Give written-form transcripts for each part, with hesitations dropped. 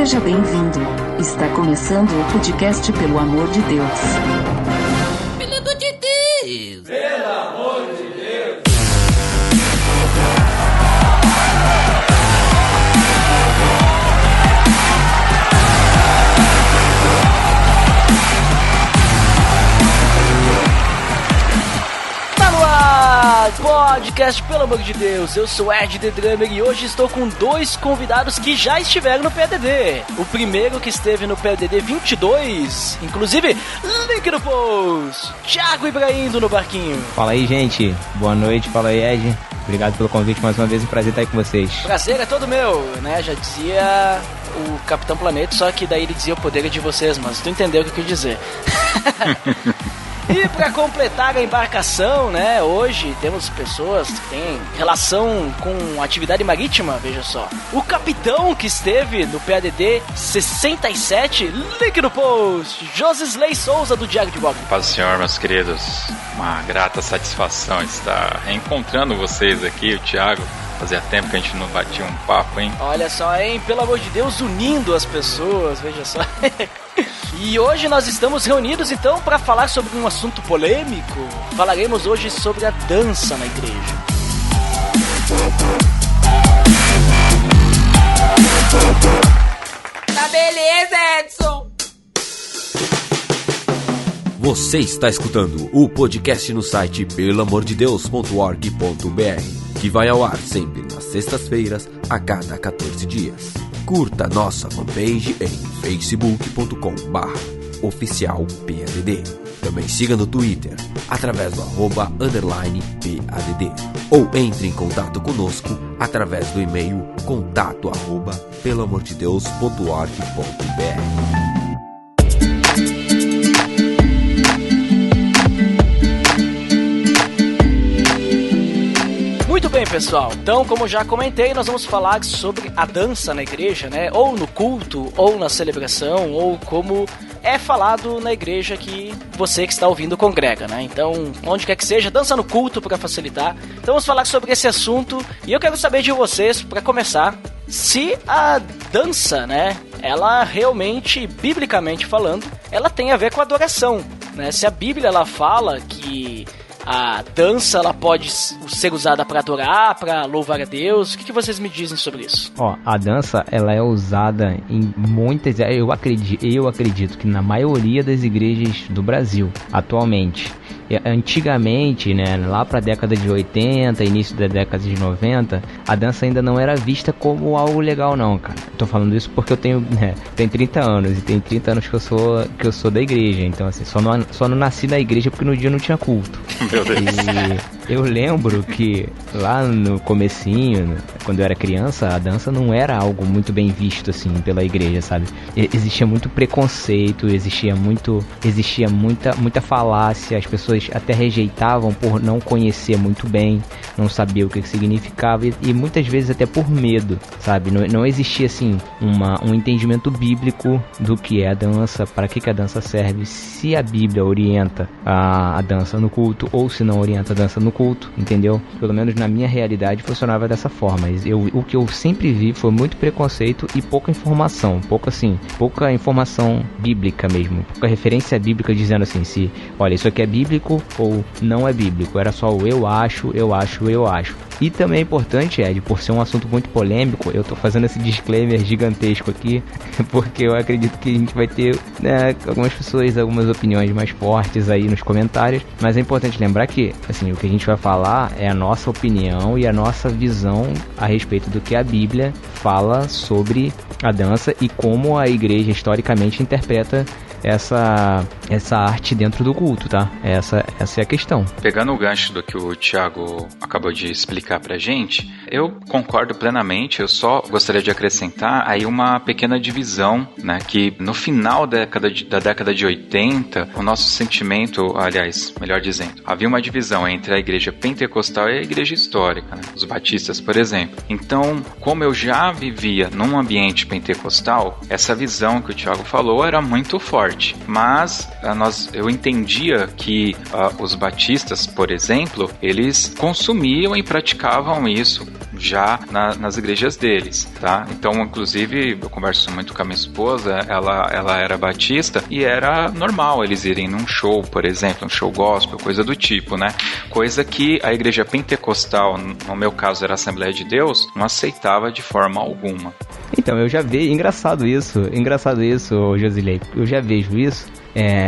Seja bem-vindo. Está começando o podcast Pelo Amor de Deus. Pelo amor de Deus! Pelo amor de Deus! Podcast Pelo Amor de Deus, eu sou Ed The Drummer e hoje estou com dois convidados que já estiveram no PDD. O primeiro que esteve no PDD 22, inclusive, link no post, Thiago Ibrahim do No Barquinho. Fala aí, gente, boa noite, fala aí, Ed. Obrigado pelo convite mais uma vez, um prazer estar aí com vocês. Prazer é todo meu, né, já dizia o Capitão Planeta, só que daí ele dizia o poder é de vocês, mas tu entendeu o que eu quis dizer. E para completar a embarcação, né, hoje temos pessoas que têm relação com atividade marítima, veja só. O capitão que esteve no PADD 67, link no post, Josisley Souza do Diário de Bordo. Paz do Senhor, meus queridos, uma grata satisfação estar reencontrando vocês aqui, o Thiago. Fazia tempo que a gente não batia um papo, hein? Olha só, hein? Pelo amor de Deus, unindo as pessoas, veja só. E hoje nós estamos reunidos, então, para falar sobre um assunto polêmico. Falaremos hoje sobre a dança na igreja. Tá beleza, Edson! Você está escutando o podcast no site pelamordedeus.org.br, que vai ao ar sempre nas sextas-feiras, a cada 14 dias. Curta nossa fanpage em facebook.com/oficialpadd. Também siga no Twitter, através do @_PADD. Ou entre em contato conosco através do e-mail contato@pelamordedeus.org.br. Muito bem, pessoal. Então, como já comentei, nós vamos falar sobre a dança na igreja, né? Ou no culto, ou na celebração, ou como é falado na igreja que você que está ouvindo congrega, né? Então, onde quer que seja, dança no culto para facilitar. Então, vamos falar sobre esse assunto e eu quero saber de vocês, para começar, se a dança, né, ela realmente, biblicamente falando, ela tem a ver com a adoração, né? Se a Bíblia ela fala que a dança ela pode ser usada para adorar, para louvar a Deus. O que vocês me dizem sobre isso? Ó, a dança ela é usada em muitas, eu acredito que na maioria das igrejas do Brasil atualmente. Antigamente, né, lá para a década de 80, início da década de 90, a dança ainda não era vista como algo legal não, cara. Tô falando isso porque eu tenho 30 anos e tem 30 anos que eu sou da igreja, então assim, só não nasci na igreja porque no dia não tinha culto. Meu Deus. E eu lembro que lá no comecinho, quando eu era criança, a dança não era algo muito bem visto assim pela igreja, sabe? Existia muito preconceito, existia muita falácia, as pessoas até rejeitavam por não conhecer muito bem, não sabia o que significava e muitas vezes até por medo, sabe? Não existia assim um entendimento bíblico do que é a dança, para que a dança serve, se a Bíblia orienta a dança no culto ou se não orienta a dança no culto, entendeu? Pelo menos na minha realidade funcionava dessa forma. O que eu sempre vi foi muito preconceito e pouca informação, pouca informação bíblica mesmo, pouca referência bíblica dizendo assim, se, olha, isso aqui é bíblico ou não é bíblico, era só o eu acho. E também é importante, Ed, por ser um assunto muito polêmico, eu tô fazendo esse disclaimer gigantesco aqui, porque eu acredito que a gente vai ter, né, algumas opiniões mais fortes aí nos comentários, mas é importante lembrar que, assim, o que a gente vai falar é a nossa opinião e a nossa visão a respeito do que a Bíblia fala sobre a dança e como a igreja historicamente interpreta essa arte dentro do culto, tá? Essa é a questão. Pegando o gancho do que o Thiago acabou de explicar pra gente, eu concordo plenamente, eu só gostaria de acrescentar aí uma pequena divisão, né? Que no final da década de 80, o nosso sentimento, aliás, melhor dizendo, havia uma divisão entre a igreja pentecostal e a igreja histórica, né? Os batistas, por exemplo. Então, como eu já vivia num ambiente pentecostal, essa visão que o Thiago falou era muito forte. Mas eu entendia que os batistas, por exemplo, eles consumiam e praticavam isso já nas igrejas deles, tá? Então, inclusive, eu converso muito com a minha esposa, ela era batista e era normal eles irem num show, por exemplo, um show gospel, coisa do tipo, né? Coisa que a igreja pentecostal, no meu caso era a Assembleia de Deus, não aceitava de forma alguma. Então, eu já vi, engraçado isso, Josilei, eu já vejo isso.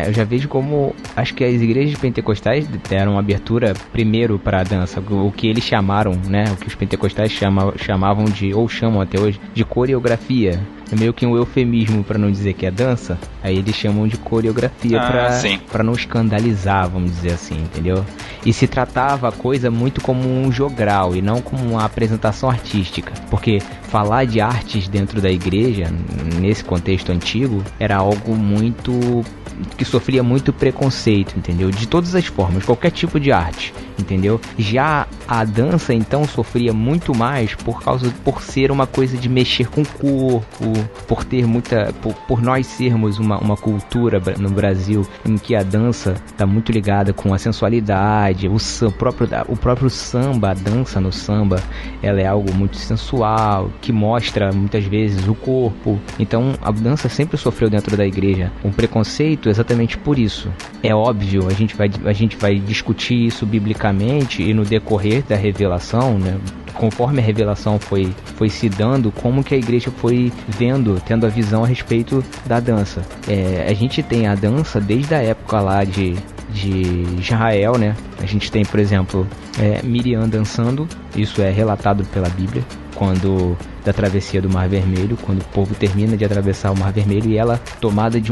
Eu já vejo como acho que as igrejas pentecostais deram abertura primeiro para a dança, o que eles chamaram, né, o que os pentecostais chamavam de, ou chamam até hoje, de coreografia. É meio que um eufemismo para não dizer que é dança. Aí eles chamam de coreografia para não escandalizar, vamos dizer assim, entendeu? E se tratava a coisa muito como um jogral e não como uma apresentação artística, porque falar de artes dentro da igreja, nesse contexto antigo, era algo muito que sofria muito preconceito, entendeu? De todas as formas, qualquer tipo de arte, entendeu? Já a dança, então, sofria muito mais por ser uma coisa de mexer com o corpo, por nós sermos uma cultura no Brasil em que a dança está muito ligada com a sensualidade, o próprio samba, a dança no samba, ela é algo muito sensual, que mostra muitas vezes o corpo. Então, a dança sempre sofreu dentro da igreja um preconceito exatamente por isso. É óbvio, a gente vai discutir isso biblicamente e no decorrer da revelação, né? Conforme a revelação foi se dando, como que a igreja foi tendo a visão a respeito da dança. A gente tem a dança desde a época lá de Israel, né? A gente tem, por exemplo, Miriam dançando, isso é relatado pela Bíblia, da travessia do Mar Vermelho, quando o povo termina de atravessar o Mar Vermelho e ela, tomada de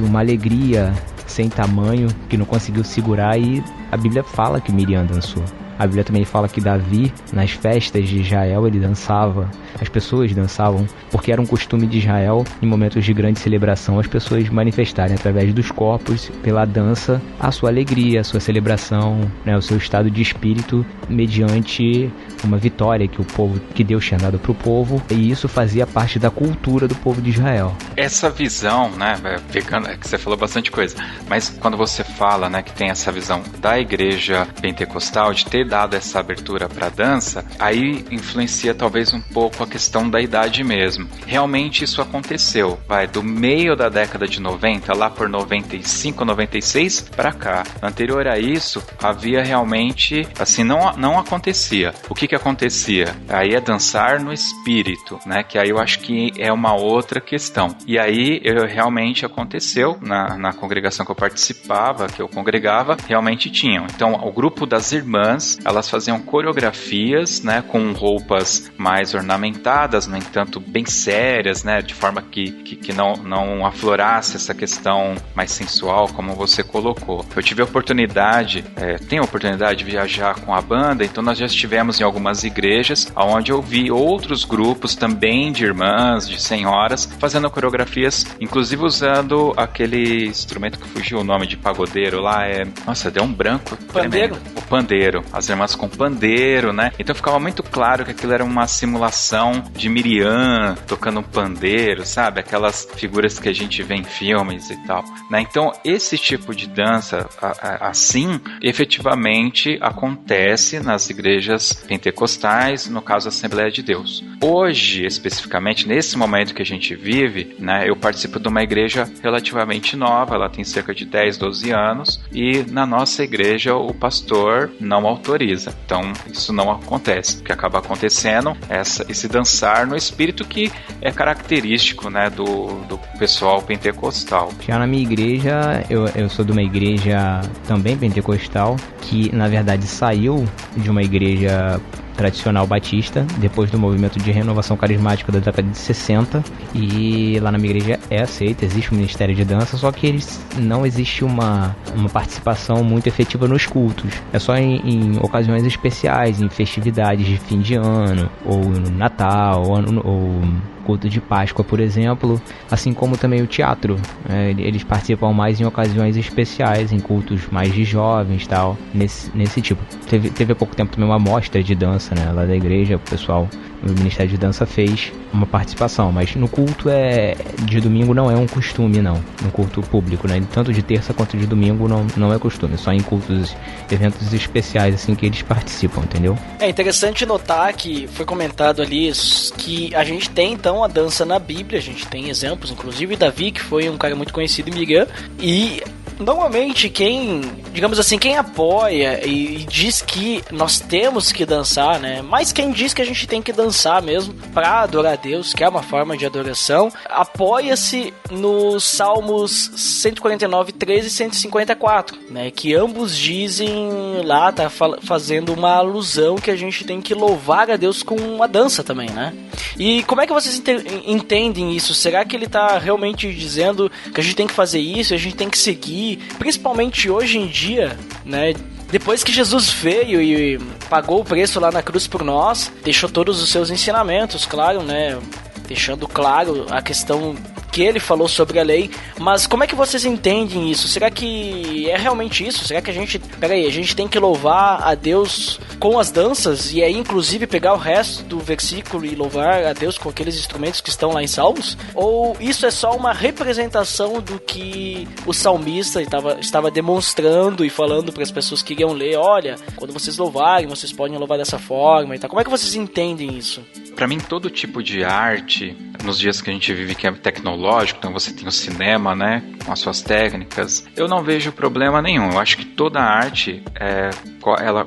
uma alegria sem tamanho, que não conseguiu segurar, e a Bíblia fala que Miriam dançou. A Bíblia também fala que Davi, nas festas de Israel, ele dançava, as pessoas dançavam, porque era um costume de Israel, em momentos de grande celebração, as pessoas manifestarem através dos corpos, pela dança, a sua alegria, a sua celebração, né, o seu estado de espírito, mediante uma vitória que Deus tinha dado para o povo, e isso fazia parte da cultura do povo de Israel. Essa visão, né, pegando, que você falou bastante coisa, mas quando você fala, né, que tem essa visão da igreja pentecostal de ter dado essa abertura para a dança, aí influencia talvez um pouco a questão da idade mesmo. Realmente isso aconteceu, do meio da década de 90, lá por 95, 96 para cá. Anterior a isso, havia realmente, assim, não acontecia. O que acontecia? Aí é dançar no espírito, né, que aí eu acho que é uma outra questão. E aí realmente aconteceu, na congregação que eu participava, que eu congregava, realmente tinham. Então, o grupo das irmãs, elas faziam coreografias, né, com roupas mais ornamentadas, no entanto bem sérias, né, de forma que não aflorasse essa questão mais sensual, como você colocou. Eu tive a oportunidade, tenho a oportunidade de viajar com a banda, então nós já estivemos em algumas igrejas, onde eu vi outros grupos também de irmãs, de senhoras, fazendo coreografias, inclusive usando aquele instrumento que fugiu o nome de pagodeiro lá, nossa, deu um branco. Pandeiro? O pandeiro. As irmãs com pandeiro, né? Então ficava muito claro que aquilo era uma simulação de Miriam tocando um pandeiro, sabe? Aquelas figuras que a gente vê em filmes e tal, né? Então, esse tipo de dança, assim, efetivamente acontece nas igrejas pentecostais, no caso, a Assembleia de Deus. Hoje, especificamente, nesse momento que a gente vive, né? Eu participo de uma igreja relativamente nova, ela tem cerca de 10, 12 anos, e na nossa igreja o pastor não autoriza. Então, isso não acontece. O que acaba acontecendo é esse dançar no espírito que é característico, né, do pessoal pentecostal. Já na minha igreja, eu sou de uma igreja também pentecostal, que na verdade saiu de uma igreja tradicional batista, depois do movimento de renovação carismática da década de 60, e lá na minha igreja é aceita, existe um ministério de dança, só que não existe uma participação muito efetiva nos cultos, é só em ocasiões especiais, em festividades de fim de ano, ou no Natal, ou culto de Páscoa, por exemplo, assim como também o teatro, eles participam mais em ocasiões especiais, em cultos mais de jovens, tal, nesse tipo. Teve há pouco tempo também uma mostra de dança, né, lá da igreja, o pessoal o Ministério de Dança fez uma participação, mas no culto de domingo não é um costume, não. No culto público, né? Tanto de terça quanto de domingo não é costume, só em cultos, eventos especiais assim que eles participam, entendeu? É interessante notar que foi comentado ali que a gente tem então a dança na Bíblia, a gente tem exemplos, inclusive Davi, que foi um cara muito conhecido em Miriam, e normalmente quem apoia e diz que nós temos que dançar, né? Mas quem diz que a gente tem que dançar mesmo para adorar a Deus, que é uma forma de adoração, apoia-se nos Salmos 149, 13 e 154, né? Que ambos dizem lá, tá fazendo uma alusão que a gente tem que louvar a Deus com uma dança também, né? E como é que vocês entendem isso? Será que ele tá realmente dizendo que a gente tem que fazer isso, a gente tem que seguir, principalmente hoje em dia, né? Depois que Jesus veio e pagou o preço lá na cruz por nós, deixou todos os seus ensinamentos, claro, né? Deixando claro a questão que ele falou sobre a lei, mas como é que vocês entendem isso? Será que é realmente isso? Será que a gente tem que louvar a Deus com as danças e aí inclusive pegar o resto do versículo e louvar a Deus com aqueles instrumentos que estão lá em Salmos? Ou isso é só uma representação do que o salmista estava demonstrando e falando para as pessoas que iriam ler? Olha, quando vocês louvarem, vocês podem louvar dessa forma e tal. Como é que vocês entendem isso? Para mim, todo tipo de arte, nos dias que a gente vive que é tecnológico, então você tem o cinema, né, com as suas técnicas, eu não vejo problema nenhum. Eu acho que toda arte,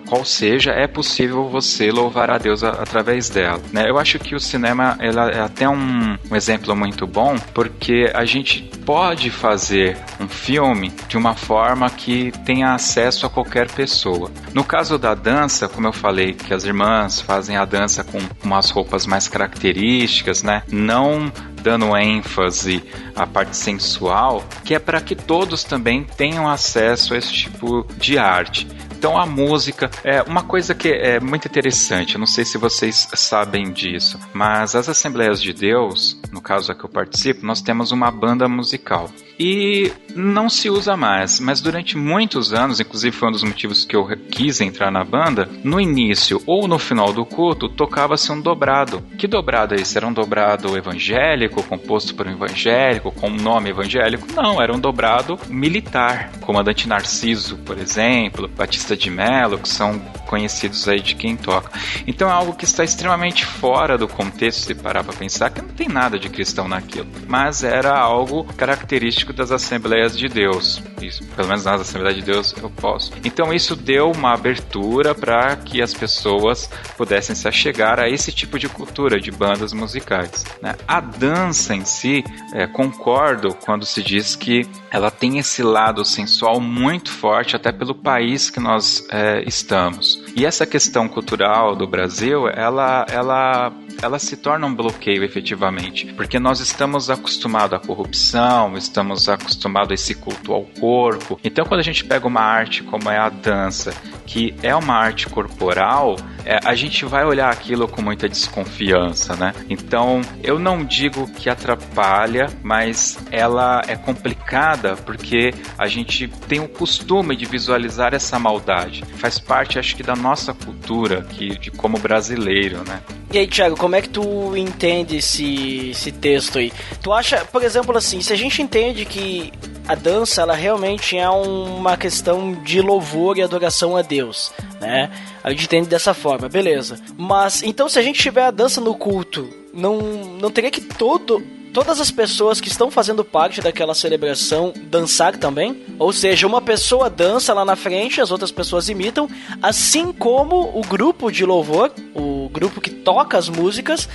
qual seja, é possível você louvar a Deus através dela, né? Eu acho que o cinema é até um exemplo muito bom, porque a gente pode fazer um filme de uma forma que tenha acesso a qualquer pessoa. No caso da dança, como eu falei, que as irmãs fazem a dança com umas roupas mais características, né? Não dando ênfase à parte sensual, que é para que todos também tenham acesso a esse tipo de arte. Então a música é uma coisa que é muito interessante, eu não sei se vocês sabem disso, mas as Assembleias de Deus, no caso a que eu participo, nós temos uma banda musical. E não se usa mais, mas durante muitos anos, inclusive foi um dos motivos que eu quis entrar na banda, no início ou no final do culto tocava-se um dobrado. Que dobrado é esse? Era um dobrado evangélico, composto por um evangélico, com um nome evangélico? Não, era um dobrado militar. Comandante Narciso, por exemplo, Batista de Mello, que são conhecidos aí de quem toca. Então é algo que está extremamente fora do contexto, se parar para pensar, que não tem nada de cristão naquilo. Mas era algo característico das Assembleias de Deus. Isso, pelo menos nas Assembleias de Deus eu posso. Então isso deu uma abertura para que as pessoas pudessem se achegar a esse tipo de cultura, de bandas musicais, né? A dança em si, concordo quando se diz que ela tem esse lado sensual muito forte, até pelo país que nós estamos. E essa questão cultural do Brasil, ela se torna um bloqueio efetivamente, porque nós estamos acostumados à corrupção, estamos acostumados a esse culto ao corpo. Então quando a gente pega uma arte como é a dança, que é uma arte corporal, a gente vai olhar aquilo com muita desconfiança, né? Então eu não digo que atrapalha, mas ela é complicada porque a gente tem o costume de visualizar essa maldade. Faz parte, acho que, da nossa cultura, de como brasileiro, né? E aí, Thiago, como é que tu entende esse texto aí? Tu acha, por exemplo, assim, se a gente entende que a dança, ela realmente é uma questão de louvor e adoração a Deus, né? A gente entende dessa forma, beleza. Mas, então, se a gente tiver a dança no culto, não teria que todas as pessoas que estão fazendo parte daquela celebração dançar também? Ou seja, uma pessoa dança lá na frente, as outras pessoas imitam, assim como o grupo de louvor, o grupo que toca as músicas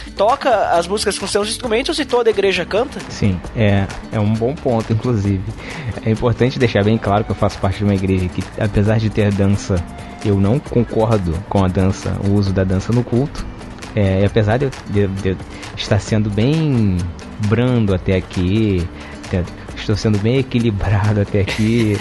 com seus instrumentos e toda a igreja canta? Sim, é um bom ponto, inclusive. É importante deixar bem claro que eu faço parte de uma igreja que, apesar de ter dança, eu não concordo com a dança, o uso da dança no culto. E apesar de eu estar sendo bem brando até aqui, estou sendo bem equilibrado até aqui,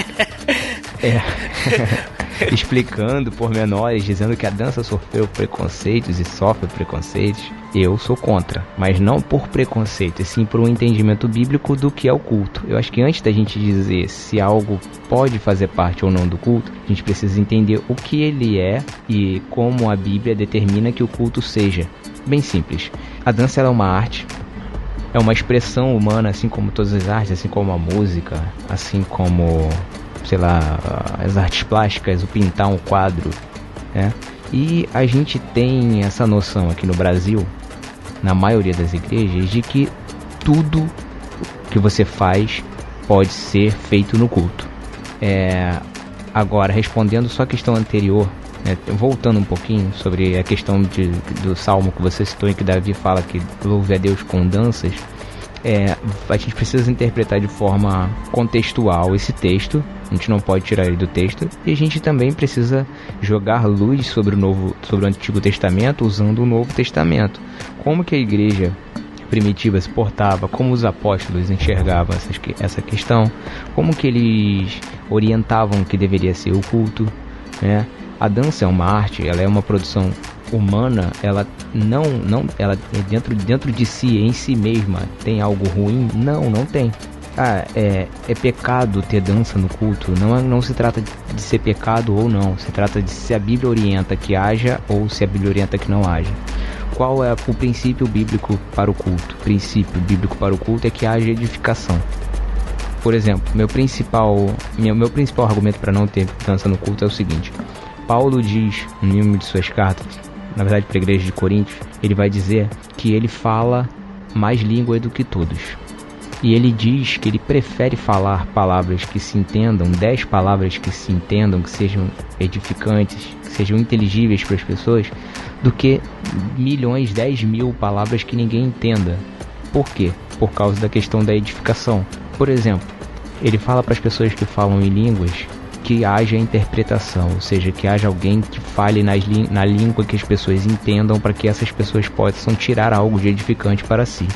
explicando pormenores, dizendo que a dança sofreu preconceitos e sofre preconceitos, eu sou contra, mas não por preconceito, e sim por um entendimento bíblico do que é o culto. Eu acho que antes da gente dizer se algo pode fazer parte ou não do culto, a gente precisa entender o que ele é e como a Bíblia determina que o culto seja. bem simples. A dança ela é uma arte, é uma expressão humana, assim como todas as artes, assim como a música, assim como, sei lá, as artes plásticas, o pintar um quadro, né? E a gente tem essa noção aqui no Brasil, na maioria das igrejas, de que tudo que você faz pode ser feito no culto. Agora, respondendo só a questão anterior, voltando um pouquinho sobre a questão do salmo que você citou, em que Davi fala que louve a Deus com danças, a gente precisa interpretar de forma contextual esse texto, a gente não pode tirar ele do texto, e a gente também precisa jogar luz sobre o Antigo Testamento usando o Novo Testamento. Como que a igreja primitiva se portava, como os apóstolos enxergavam essa questão, como que eles orientavam que deveria ser o culto, né? A dança é uma arte, ela é uma produção humana, ela ela dentro de si, em si mesma, tem algo ruim? Não tem. É pecado ter dança no culto? Não se trata de ser pecado ou não, se trata de se a Bíblia orienta que haja ou se a Bíblia orienta que não haja. Qual é o princípio bíblico para o culto? O princípio bíblico para o culto é que haja edificação. Por exemplo, meu principal argumento para não ter dança no culto é o seguinte: Paulo diz no livro de suas cartas, na verdade para a igreja de Coríntios, ele vai dizer que ele fala mais língua do que todos. E ele diz que ele prefere falar palavras que se entendam, 10 palavras que se entendam, que sejam edificantes, que sejam inteligíveis para as pessoas, do que 10 mil palavras que ninguém entenda. Por quê? Por causa da questão da edificação. Por exemplo, ele fala para as pessoas que falam em línguas que haja interpretação, ou seja, que haja alguém que fale na língua que as pessoas entendam, para que essas pessoas possam tirar algo de edificante para si.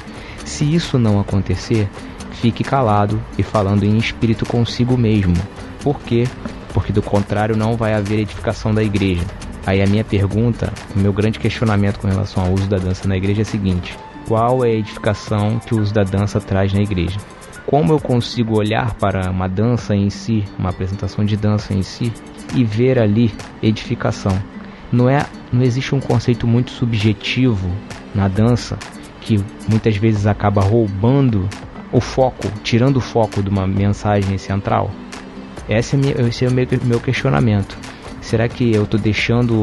Se isso não acontecer, fique calado e falando em espírito consigo mesmo. Por quê? Porque do contrário não vai haver edificação da igreja. Aí a minha pergunta, o meu grande questionamento com relação ao uso da dança na igreja é o seguinte: qual é a edificação que o uso da dança traz na igreja? Como eu consigo olhar para uma dança em si, uma apresentação de dança em si, e ver ali edificação? Não existe um conceito muito subjetivo na dança que muitas vezes acaba roubando o foco, tirando o foco de uma mensagem central? Esse é o meu questionamento. Será que eu estou deixando...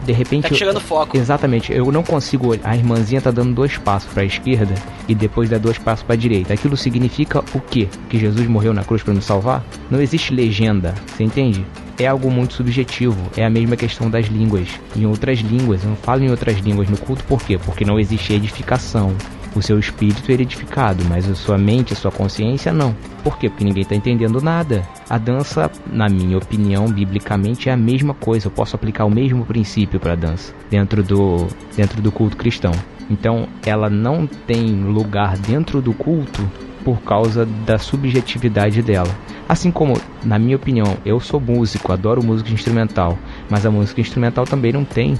de repente... Tá tirando foco. Exatamente. Eu não consigo olhar. A irmãzinha está dando 2 passos para a esquerda e depois dá 2 passos para a direita. Aquilo significa o quê? Que Jesus morreu na cruz para nos salvar? Não existe legenda. Você entende? É algo muito subjetivo. É a mesma questão das línguas. Em outras línguas. Eu não falo em outras línguas no culto. Por quê? Porque não existe edificação. O seu espírito é edificado, mas a sua mente, a sua consciência, não. Por quê? Porque ninguém está entendendo nada. A dança, na minha opinião, biblicamente, é a mesma coisa. Eu posso aplicar o mesmo princípio para a dança dentro do culto cristão. Então, ela não tem lugar dentro do culto por causa da subjetividade dela. Assim como, na minha opinião, eu sou músico, adoro música instrumental, mas a música instrumental também não tem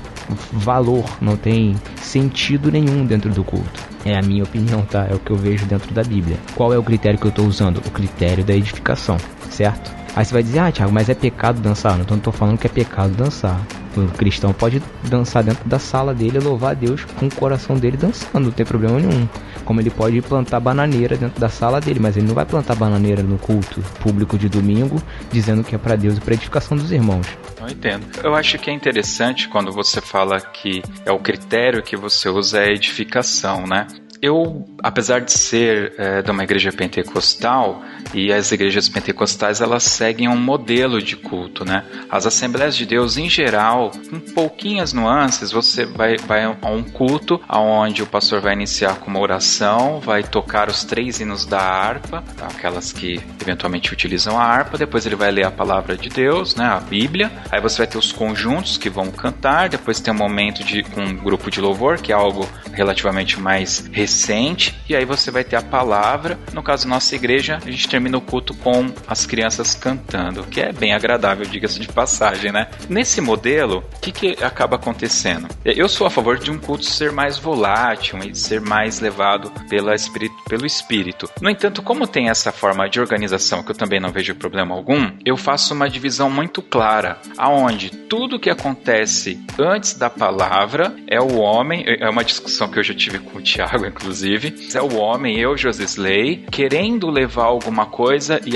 valor, não tem sentido nenhum dentro do culto. É a minha opinião, tá? É o que eu vejo dentro da Bíblia. Qual é o critério que eu estou usando? O critério da edificação, certo? Aí você vai dizer: Thiago, mas é pecado dançar? Não estou falando que é pecado dançar. O cristão pode dançar dentro da sala dele e louvar a Deus com o coração dele dançando, não tem problema nenhum. Como ele pode plantar bananeira dentro da sala dele, mas ele não vai plantar bananeira no culto público de domingo, dizendo que é para Deus e para edificação dos irmãos. Eu entendo. Eu acho que é interessante quando você fala que é o critério que você usa é edificação, né? Eu, apesar de ser de uma igreja pentecostal, e as igrejas pentecostais elas seguem um modelo de culto, né? As Assembleias de Deus, em geral, com pouquinhas nuances, você vai a um culto onde o pastor vai iniciar com uma oração, vai tocar os 3 hinos da harpa, aquelas que eventualmente utilizam a harpa, depois ele vai ler a palavra de Deus, né? A Bíblia, aí você vai ter os conjuntos que vão cantar, depois tem um momento com um grupo de louvor, que é algo relativamente mais recente, e aí você vai ter a palavra. No caso da nossa igreja, a gente termina o culto com as crianças cantando, que é bem agradável, diga-se de passagem, né? Nesse modelo, o que acaba acontecendo? Eu sou a favor de um culto ser mais volátil e ser mais levado pelo espírito. No entanto, como tem essa forma de organização, que eu também não vejo problema algum, eu faço uma divisão muito clara, aonde tudo que acontece antes da palavra é o homem, é uma discussão que eu já tive com o Thiago, inclusive, é o homem, eu, Josisley, querendo levar alguma coisa e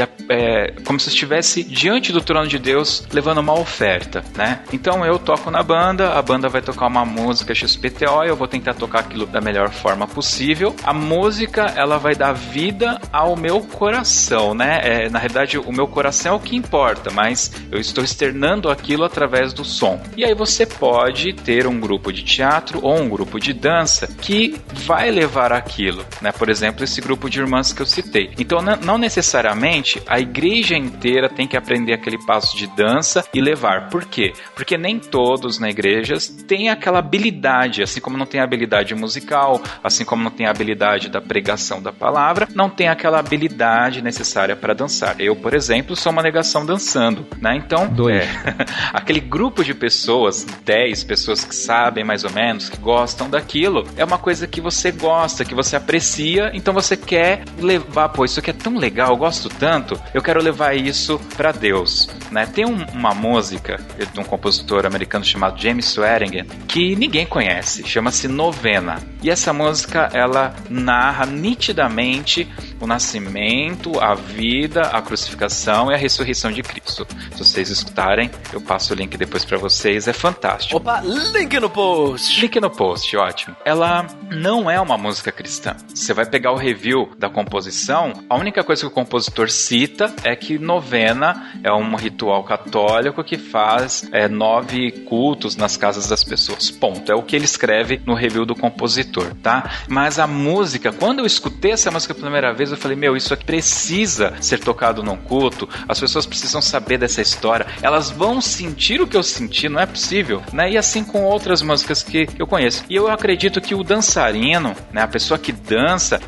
como se estivesse diante do trono de Deus levando uma oferta, né? Então eu toco na banda, a banda vai tocar uma música XPTO, eu vou tentar tocar aquilo da melhor forma possível. A música, ela vai dar vida ao meu coração, né? Na realidade, o meu coração é o que importa, mas eu estou externando aquilo através do som. E aí você pode ter um grupo de teatro ou um grupo de dança que vai levar aquilo, né? Por exemplo, esse grupo de irmãs que eu citei. Então, não necessariamente a igreja inteira tem que aprender aquele passo de dança e levar. Por quê? Porque nem todos na igreja têm aquela habilidade, assim como não tem a habilidade musical, assim como não tem a habilidade da pregação da palavra, não tem aquela habilidade necessária para dançar. Eu, por exemplo, sou uma negação dançando, né? Então, aquele grupo de pessoas, 10 pessoas que sabem mais ou menos, que gostam daquilo, é uma coisa que você gosta, que você aprecia, então você quer levar, pô, isso aqui é tão legal, eu gosto tanto, eu quero levar isso para Deus, né? Tem uma música de um compositor americano chamado James Swearingen, que ninguém conhece, chama-se Novena. E essa música, ela narra nitidamente o nascimento, a vida, a crucificação e a ressurreição de Cristo. Se vocês escutarem, eu passo o link depois pra vocês, é fantástico. Opa, link no post! Link no post, ótimo. Ela não é uma música cristã. Você vai pegar o review da composição, a única coisa que o compositor cita é que novena é um ritual católico que faz 9 cultos nas casas das pessoas. Ponto. É o que ele escreve no review do compositor, tá? Mas a música, quando eu escutei essa música pela primeira vez, eu falei, meu, isso aqui precisa ser tocado num culto, as pessoas precisam saber dessa história, elas vão sentir o que eu senti, não é possível, né? E assim com outras músicas que eu conheço. E eu acredito que o dançarino, né, a pessoa que dança,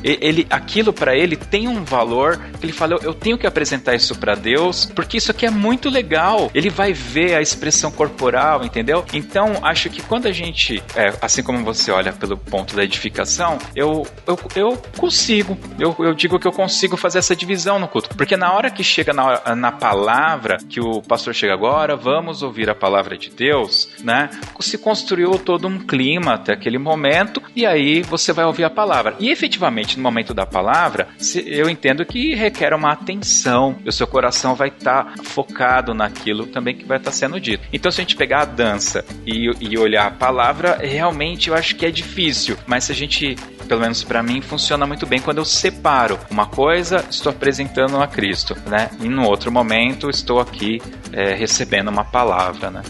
aquilo pra ele tem um valor, que ele fala, eu tenho que apresentar isso pra Deus, porque isso aqui é muito legal, ele vai ver a expressão corporal, entendeu? Então, acho que quando a gente, assim como você olha pelo ponto da edificação, eu digo que eu consigo fazer essa divisão no culto, porque na hora que chega na palavra, que o pastor chega agora, vamos ouvir a palavra de Deus, né? Se construiu todo um clima até aquele momento, e aí você vai ouvir a palavra. E efetivamente, no momento da palavra, eu entendo que requer uma atenção, e o seu coração vai estar focado naquilo também que vai estar sendo dito. Então, se a gente pegar a dança e olhar a palavra, realmente eu acho que é difícil, mas se a gente, pelo menos pra mim, funciona muito bem quando eu separo uma coisa, estou apresentando a Cristo, né? E no outro momento estou aqui recebendo uma palavra, né?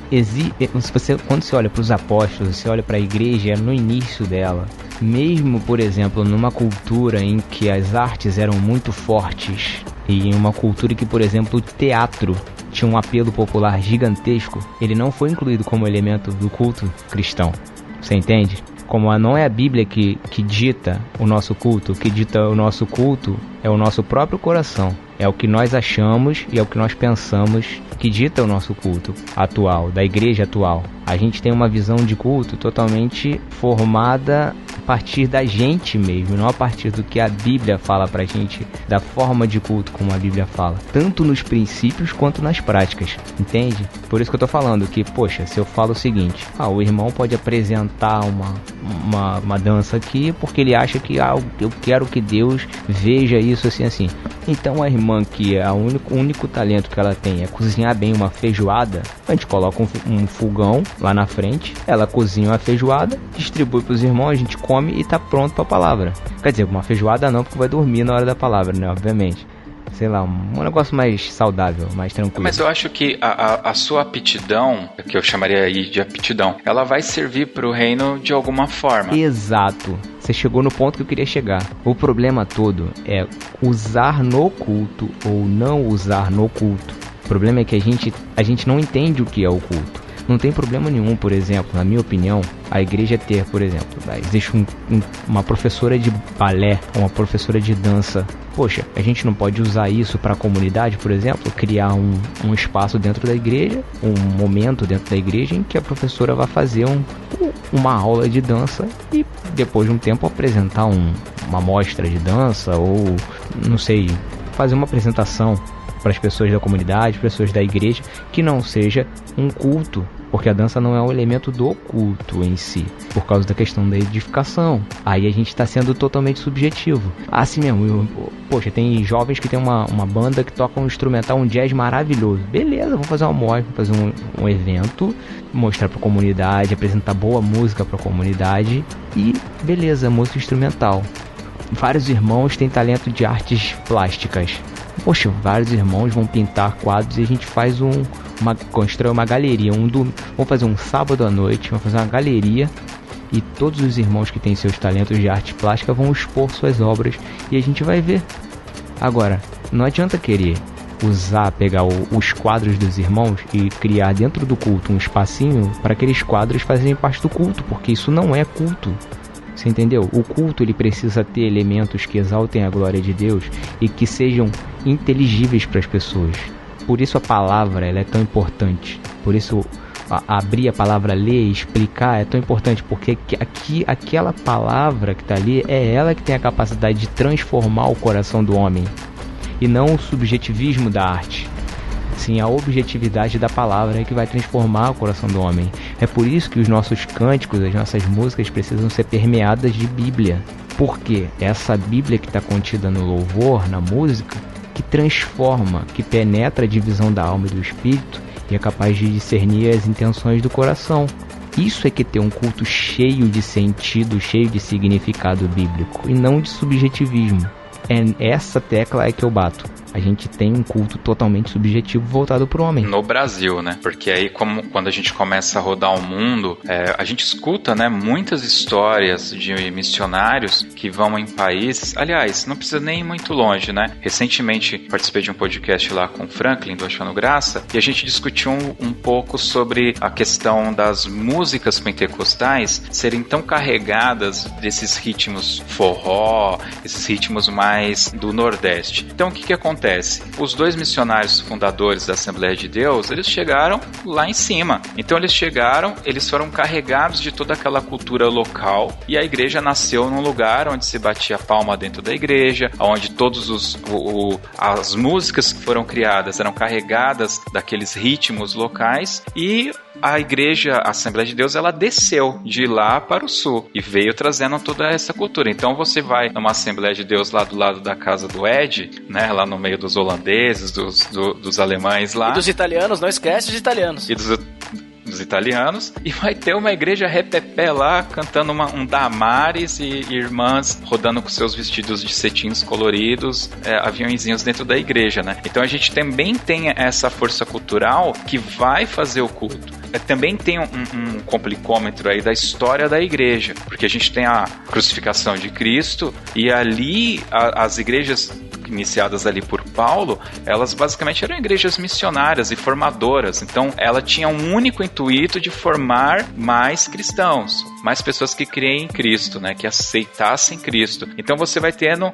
Quando você olha para os apóstolos, você olha para a igreja no início dela, mesmo, por exemplo, numa cultura em que as artes eram muito fortes e em uma cultura que, por exemplo, o teatro tinha um apelo popular gigantesco, ele não foi incluído como elemento do culto cristão. Você entende? Como não é a Bíblia que dita o nosso culto, o que dita o nosso culto é o nosso próprio coração. É o que nós achamos e é o que nós pensamos que dita o nosso culto atual, da igreja atual. A gente tem uma visão de culto totalmente formada a partir da gente mesmo, não a partir do que a Bíblia fala pra gente, da forma de culto como a Bíblia fala, tanto nos princípios quanto nas práticas, entende? Por isso que eu tô falando que, poxa, se eu falo o seguinte, o irmão pode apresentar uma dança aqui porque ele acha que eu quero que Deus veja isso assim. Então a irmã que o único talento que ela tem é cozinhar bem uma feijoada, a gente coloca um fogão lá na frente, ela cozinha uma feijoada, distribui para os irmãos, a gente come e tá pronto para a palavra. Quer dizer, uma feijoada não, porque vai dormir na hora da palavra, né, obviamente. Sei lá, um negócio mais saudável, mais tranquilo. Mas eu acho que a sua aptidão, que eu chamaria aí de aptidão, ela vai servir pro reino de alguma forma. Exato. Você chegou no ponto que eu queria chegar. O problema todo é usar no culto ou não usar no culto. O problema é que a gente não entende o que é o culto. Não tem problema nenhum, por exemplo, na minha opinião, a igreja ter, por exemplo, existe uma professora de balé, uma professora de dança. Poxa, a gente não pode usar isso para a comunidade, por exemplo, criar um espaço dentro da igreja, um momento dentro da igreja em que a professora vai fazer uma aula de dança e depois de um tempo apresentar uma mostra de dança ou, não sei, fazer uma apresentação para as pessoas da comunidade, pessoas da igreja, que não seja um culto, porque a dança não é um elemento do culto em si, por causa da questão da edificação. Aí a gente está sendo totalmente subjetivo. Assim mesmo, poxa, tem jovens que tem uma banda que toca um instrumental, um jazz maravilhoso. Beleza, vamos fazer uma mostra, fazer um evento, mostrar para a comunidade, apresentar boa música para a comunidade e beleza, música instrumental. Vários irmãos têm talento de artes plásticas. Poxa, vários irmãos vão pintar quadros e a gente faz constrói uma galeria. Vamos fazer um sábado à noite, vamos fazer uma galeria e todos os irmãos que têm seus talentos de arte plástica vão expor suas obras e a gente vai ver. Agora, não adianta querer pegar os quadros dos irmãos e criar dentro do culto um espacinho para aqueles quadros fazerem parte do culto, porque isso não é culto. Você entendeu? O culto ele precisa ter elementos que exaltem a glória de Deus e que sejam inteligíveis para as pessoas. Por isso a palavra ela é tão importante. Por isso abrir a palavra, ler, explicar é tão importante, porque aquela palavra que está ali é ela que tem a capacidade de transformar o coração do homem e não o subjetivismo da arte. Sim, a objetividade da palavra é que vai transformar o coração do homem. É por isso que os nossos cânticos, as nossas músicas precisam ser permeadas de Bíblia. Porque essa Bíblia que está contida no louvor, na música, que transforma, que penetra a divisão da alma e do espírito e é capaz de discernir as intenções do coração. Isso é que ter um culto cheio de sentido, cheio de significado bíblico e não de subjetivismo. Essa tecla é que eu bato. A gente tem um culto totalmente subjetivo voltado para o homem. No Brasil, né? Porque aí, quando a gente começa a rodar o mundo, a gente escuta, né, muitas histórias de missionários que vão em países... Aliás, não precisa nem ir muito longe, né? Recentemente, participei de um podcast lá com o Franklin, do Achando Graça, e a gente discutiu um pouco sobre a questão das músicas pentecostais serem tão carregadas desses ritmos forró, esses ritmos mais do Nordeste. Então, o que acontece? Os dois missionários fundadores da Assembleia de Deus, eles chegaram lá em cima. Então eles foram carregados de toda aquela cultura local e a igreja nasceu num lugar onde se batia palma dentro da igreja, onde todas as músicas que foram criadas eram carregadas daqueles ritmos locais e a igreja, a Assembleia de Deus, ela desceu de lá para o sul e veio trazendo toda essa cultura. Então você vai numa Assembleia de Deus lá do lado da casa do Ed, né, lá no meio dos holandeses, dos alemães lá. E dos italianos, não esquece dos italianos. E dos italianos, e vai ter uma igreja repepé lá, cantando um Damares e irmãs rodando com seus vestidos de cetins coloridos, aviãozinhos dentro da igreja, né? Então a gente também tem essa força cultural que vai fazer o culto. Também tem um complicômetro aí da história da igreja, porque a gente tem a crucificação de Cristo, e ali as igrejas iniciadas ali por Paulo, elas basicamente eram igrejas missionárias e formadoras. Então ela tinha um único intuito de formar mais cristãos, mais pessoas que creem em Cristo, né, que aceitassem Cristo. Então você vai tendo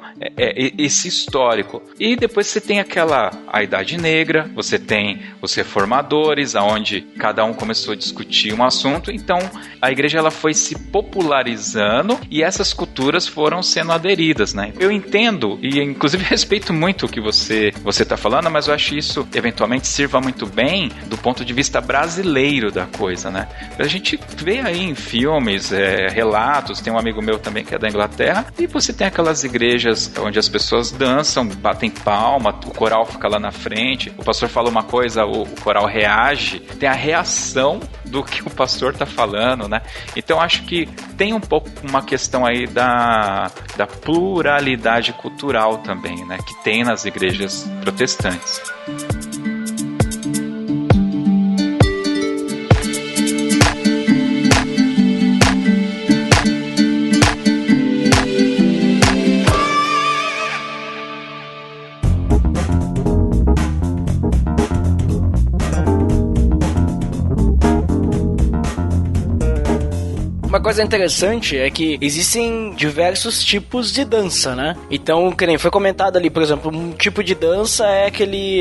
esse histórico. E depois você tem a Idade Negra, você tem os reformadores, aonde cada um começou a discutir um assunto. Então a igreja ela foi se popularizando e essas culturas foram sendo aderidas, né? Eu entendo e inclusive respeito muito o que você está falando, mas eu acho que isso eventualmente sirva muito bem do ponto de vista brasileiro da coisa, né? A gente vê aí em filmes, relatos, tem um amigo meu também que é da Inglaterra, e você tem aquelas igrejas onde as pessoas dançam, batem palma, o coral fica lá na frente, o pastor fala uma coisa, o coral reage, tem a reação do que o pastor está falando, né? Então acho que tem um pouco uma questão aí da pluralidade cultural também, né? Que tem nas igrejas protestantes. Uma coisa interessante é que existem diversos tipos de dança, né? Então, que nem foi comentado ali, por exemplo, um tipo de dança é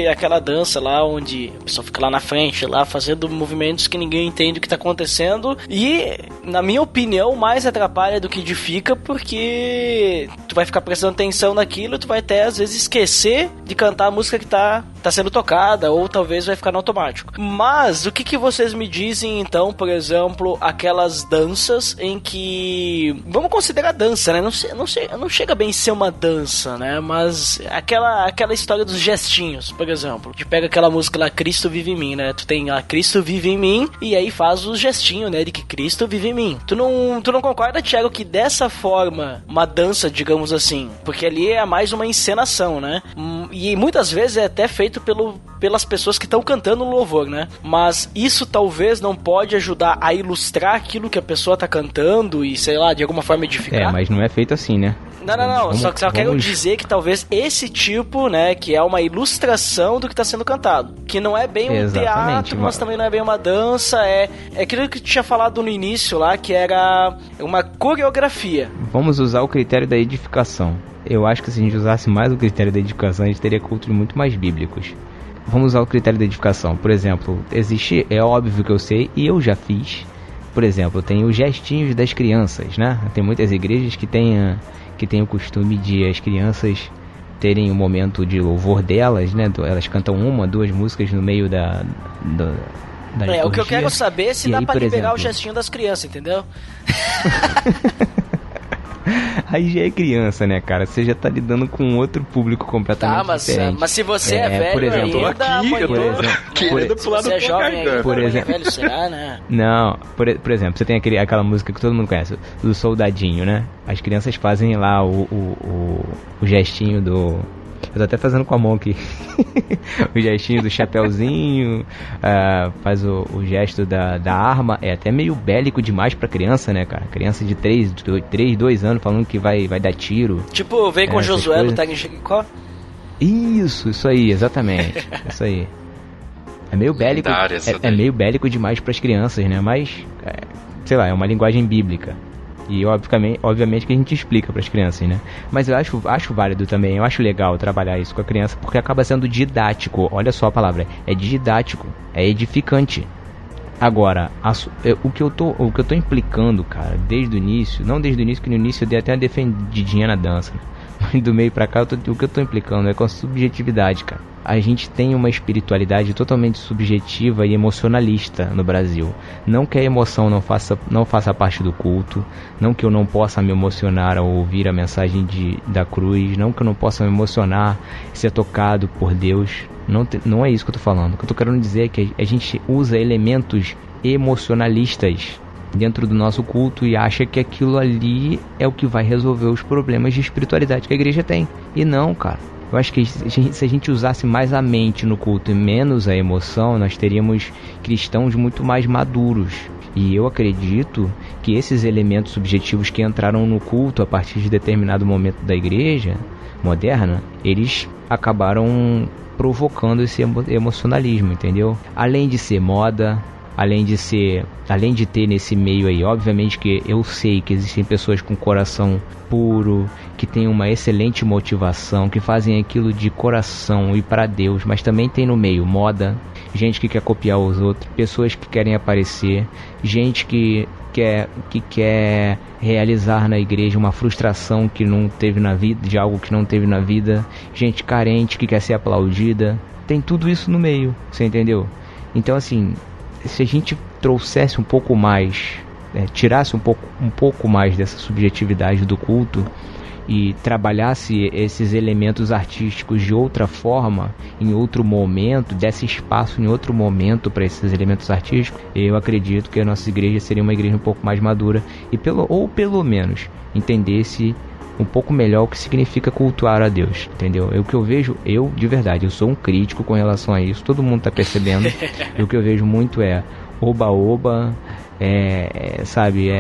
aquela dança lá onde a pessoa fica lá na frente, lá fazendo movimentos que ninguém entende o que tá acontecendo, e, na minha opinião, mais atrapalha do que edifica, porque tu vai ficar prestando atenção naquilo e tu vai até, às vezes, esquecer de cantar a música que tá sendo tocada, ou talvez vai ficar no automático. Mas, o que vocês me dizem, então, por exemplo, aquelas danças em que... Vamos considerar dança, né? Não chega bem a ser uma dança, né? Mas aquela história dos gestinhos, por exemplo. Tu pega aquela música lá, Cristo Vive em Mim, né? Tu tem lá, Cristo Vive em Mim, e aí faz o gestinho, né? De que Cristo vive em mim. Tu não concorda, Thiago, que dessa forma, uma dança, digamos assim, porque ali é mais uma encenação, né? E muitas vezes é até feito pelas pessoas que estão cantando o louvor, né? Mas isso talvez não pode ajudar a ilustrar aquilo que a pessoa tá cantando e, sei lá, de alguma forma edificar. Mas não é feito assim, né? Não. Só quero dizer que talvez esse tipo, né, que é uma ilustração do que tá sendo cantado. Que não é bem um teatro, mas também não é bem uma dança. É aquilo que tu tinha falado no início lá, que era uma coreografia. Vamos usar o critério da edificação. Eu acho que se a gente usasse mais o critério da edificação, a gente teria cultos muito mais bíblicos. Vamos usar o critério da edificação. Por exemplo, é óbvio que eu sei, e eu já fiz. Por exemplo, tem os gestinhos das crianças, né? Tem muitas igrejas que têm o costume de as crianças terem um momento de louvor delas, né? Elas cantam 1, 2 músicas no meio da liturgia. O que eu quero saber é se dá pra liberar exemplo, o gestinho das crianças, entendeu? Aí já é criança, né, cara? Você já tá lidando com outro público completamente diferente. Mas se você é velho, por exemplo, se você é jovem ainda, por exemplo, velho, será, né? Não, por exemplo, você tem aquela música que todo mundo conhece, do Soldadinho, né? As crianças fazem lá o gestinho do... Eu tô até fazendo com a mão aqui. O gestinho do chapeuzinho, faz o gesto da arma. É até meio bélico demais pra criança, né, cara? Criança de 2 anos falando que vai dar tiro. Tipo, vem com Josué no Tag Chicó. Isso aí, exatamente. Isso aí. É meio bélico. É meio bélico demais pras crianças, né? Mas, sei lá, é uma linguagem bíblica. E obviamente que a gente explica para as crianças, né? Mas eu acho válido também, eu acho legal trabalhar isso com a criança, porque acaba sendo didático. Olha só a palavra, é didático, é edificante. Agora, o que eu tô implicando, cara, desde o início, não desde o início, que no início eu dei até uma defendidinha na dança, né? Mas do meio pra cá, o que eu tô implicando é com a subjetividade, cara. A gente tem uma espiritualidade totalmente subjetiva e emocionalista no Brasil. Não que a emoção não faça parte do culto, não que eu não possa me emocionar ao ouvir a mensagem da cruz, não que eu não possa me emocionar e ser tocado por Deus. Não é isso que eu tô falando. O que eu tô querendo dizer é que a gente usa elementos emocionalistas dentro do nosso culto e acha que aquilo ali é o que vai resolver os problemas de espiritualidade que a igreja tem. E não, cara. Eu acho que se a gente usasse mais a mente no culto e menos a emoção, nós teríamos cristãos muito mais maduros. E eu acredito que esses elementos subjetivos que entraram no culto a partir de determinado momento da igreja moderna, eles acabaram provocando esse emocionalismo, entendeu? Além de ser moda, além de ter nesse meio aí, obviamente que eu sei que existem pessoas com coração puro, que têm uma excelente motivação, que fazem aquilo de coração e para Deus, mas também tem no meio moda, gente que quer copiar os outros, pessoas que querem aparecer, gente que quer realizar na igreja uma frustração que não teve na vida, de algo que não teve na vida, gente carente que quer ser aplaudida, tem tudo isso no meio, você entendeu? Então assim, se a gente trouxesse um pouco mais, tirasse um pouco mais dessa subjetividade do culto e trabalhasse esses elementos artísticos de outra forma, em outro momento, desse espaço em outro momento para esses elementos artísticos, eu acredito que a nossa igreja seria uma igreja um pouco mais madura e pelo menos entendesse um pouco melhor o que significa cultuar a Deus, entendeu? O que eu vejo, de verdade, eu sou um crítico com relação a isso, todo mundo tá percebendo, e o que eu vejo muito é oba-oba, sabe,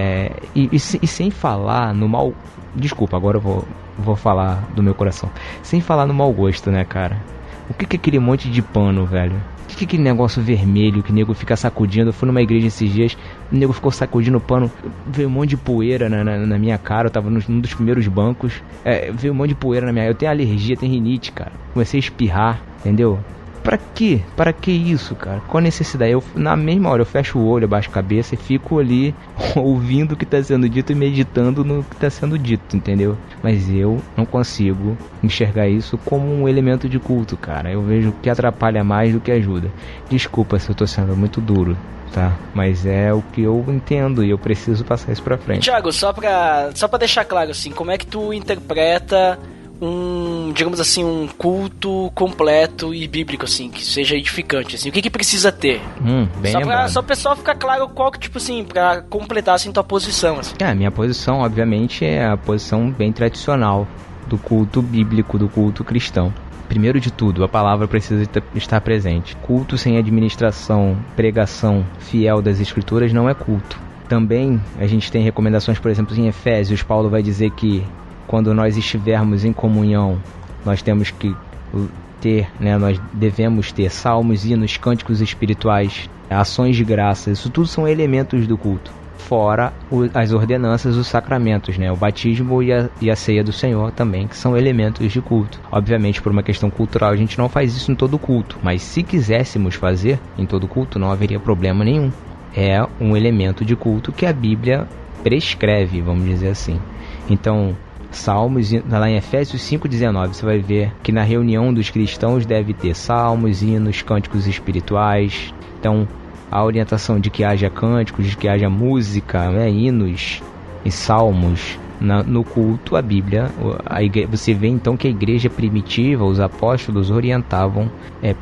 e sem falar no mal, desculpa, agora eu vou falar do meu coração, sem falar no mau gosto, né, cara? O que é aquele monte de pano, velho? O que aquele negócio vermelho que o nego fica sacudindo? Eu fui numa igreja esses dias, o nego ficou sacudindo o pano, veio um monte de poeira na minha cara, eu tava num dos primeiros bancos, veio um monte de poeira na minha... Eu tenho alergia, tenho rinite, cara. Comecei a espirrar, entendeu? Pra quê? Para que isso, cara? Qual a necessidade? Na mesma hora, eu fecho o olho, abaixo a cabeça e fico ali ouvindo o que tá sendo dito e meditando no que tá sendo dito, entendeu? Mas eu não consigo enxergar isso como um elemento de culto, cara. Eu vejo que atrapalha mais do que ajuda. Desculpa se eu tô sendo muito duro, tá? Mas é o que eu entendo e eu preciso passar isso pra frente. Thiago, só pra deixar claro, assim, como é que tu interpreta digamos assim, um culto completo e bíblico, assim, que seja edificante, assim, o que precisa ter? Só o pessoal ficar claro qual que, tipo assim, pra completar, assim, tua posição, assim. Minha posição, obviamente, é a posição bem tradicional do culto bíblico, do culto cristão. Primeiro de tudo, a palavra precisa estar presente. Culto sem administração, pregação fiel das escrituras não é culto. Também, a gente tem recomendações, por exemplo, em Efésios, Paulo vai dizer que quando nós estivermos em comunhão, nós temos que ter, né, nós devemos ter salmos, hinos, cânticos espirituais, ações de graça. Isso tudo são elementos do culto. Fora as ordenanças, os sacramentos, né, o batismo e a ceia do Senhor também, que são elementos de culto. Obviamente, por uma questão cultural, a gente não faz isso em todo culto, mas se quiséssemos fazer em todo culto, não haveria problema nenhum. É um elemento de culto que a Bíblia prescreve, vamos dizer assim. Então, salmos, lá em Efésios 5,19, você vai ver que na reunião dos cristãos deve ter salmos, hinos, cânticos espirituais. Então, a orientação de que haja cânticos, de que haja música, né, hinos e salmos no culto, a Bíblia, você vê então que a igreja primitiva, os apóstolos orientavam,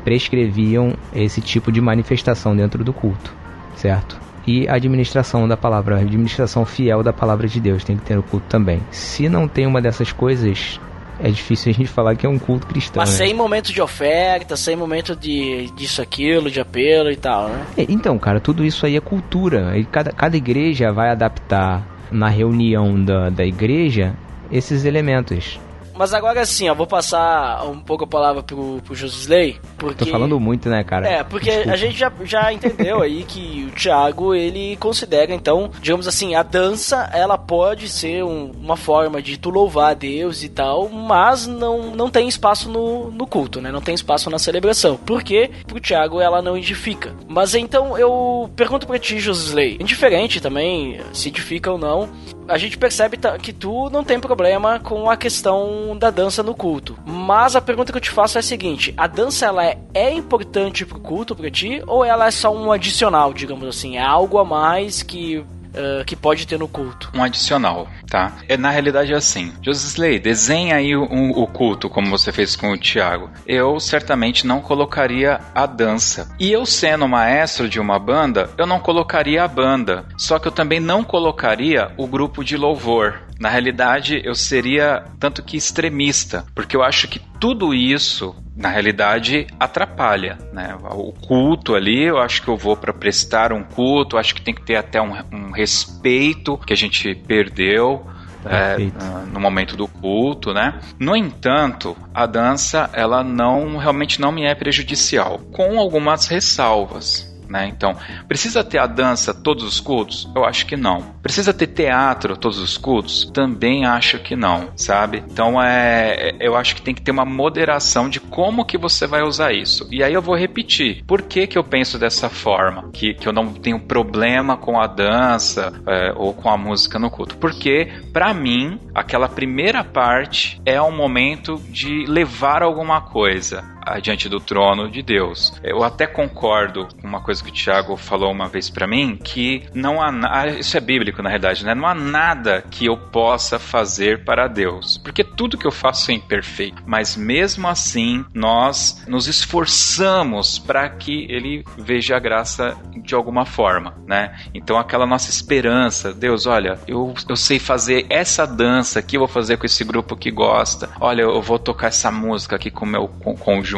prescreviam esse tipo de manifestação dentro do culto, certo? E a administração da palavra, a administração fiel da palavra de Deus tem que ter no culto também. Se não tem uma dessas coisas, é difícil a gente falar que é um culto cristão. Mas né? Sem momento de oferta, sem momento disso, aquilo, de apelo e tal, né? Então, cara, tudo isso aí é cultura. E cada igreja vai adaptar na reunião da igreja esses elementos. Mas agora sim, vou passar um pouco a palavra pro Josisley, porque... Tô falando muito, né, cara? Porque Desculpa. A gente já entendeu aí que o Thiago, ele considera, então, digamos assim, a dança, ela pode ser uma forma de tu louvar a Deus e tal, mas não tem espaço no culto, né? Não tem espaço na celebração. Porque pro Thiago ela não edifica. Mas então eu pergunto pra ti, Josisley, indiferente também, se edifica ou não, a gente percebe que tu não tem problema com a questão da dança no culto. Mas a pergunta que eu te faço é a seguinte: a dança ela é importante pro culto pra ti, ou ela é só um adicional, digamos assim? É algo a mais que pode ter no culto? Um adicional, tá? Na realidade é assim. Josisley, desenha aí o culto, como você fez com o Thiago. Eu certamente não colocaria a dança. E eu sendo maestro de uma banda, eu não colocaria a banda. Só que eu também não colocaria o grupo de louvor. Na realidade, eu seria tanto que extremista, porque eu acho que tudo isso, na realidade, atrapalha, né? O culto ali, eu acho que eu vou para prestar um culto, eu acho que tem que ter até um respeito que a gente perdeu no momento do culto, né? No entanto, a dança, ela realmente não me é prejudicial, com algumas ressalvas. Né? Então, precisa ter a dança todos os cultos? Eu acho que não. Precisa ter teatro todos os cultos? Também acho que não, sabe? Então, eu acho que tem que ter uma moderação de como que você vai usar isso. E aí eu vou repetir. Por que eu penso dessa forma? Que eu não tenho problema com a dança ou com a música no culto? Porque, pra mim, aquela primeira parte é um momento de levar alguma coisa diante do trono de Deus. Eu até concordo com uma coisa que o Thiago falou uma vez pra mim, que não há isso é bíblico na realidade, né? Não há nada que eu possa fazer para Deus, porque tudo que eu faço é imperfeito, mas mesmo assim nós nos esforçamos para que Ele veja a graça de alguma forma, né? Então aquela nossa esperança, Deus, olha, eu sei fazer essa dança aqui, eu vou fazer com esse grupo que gosta, olha, eu vou tocar essa música aqui com o meu conjunto.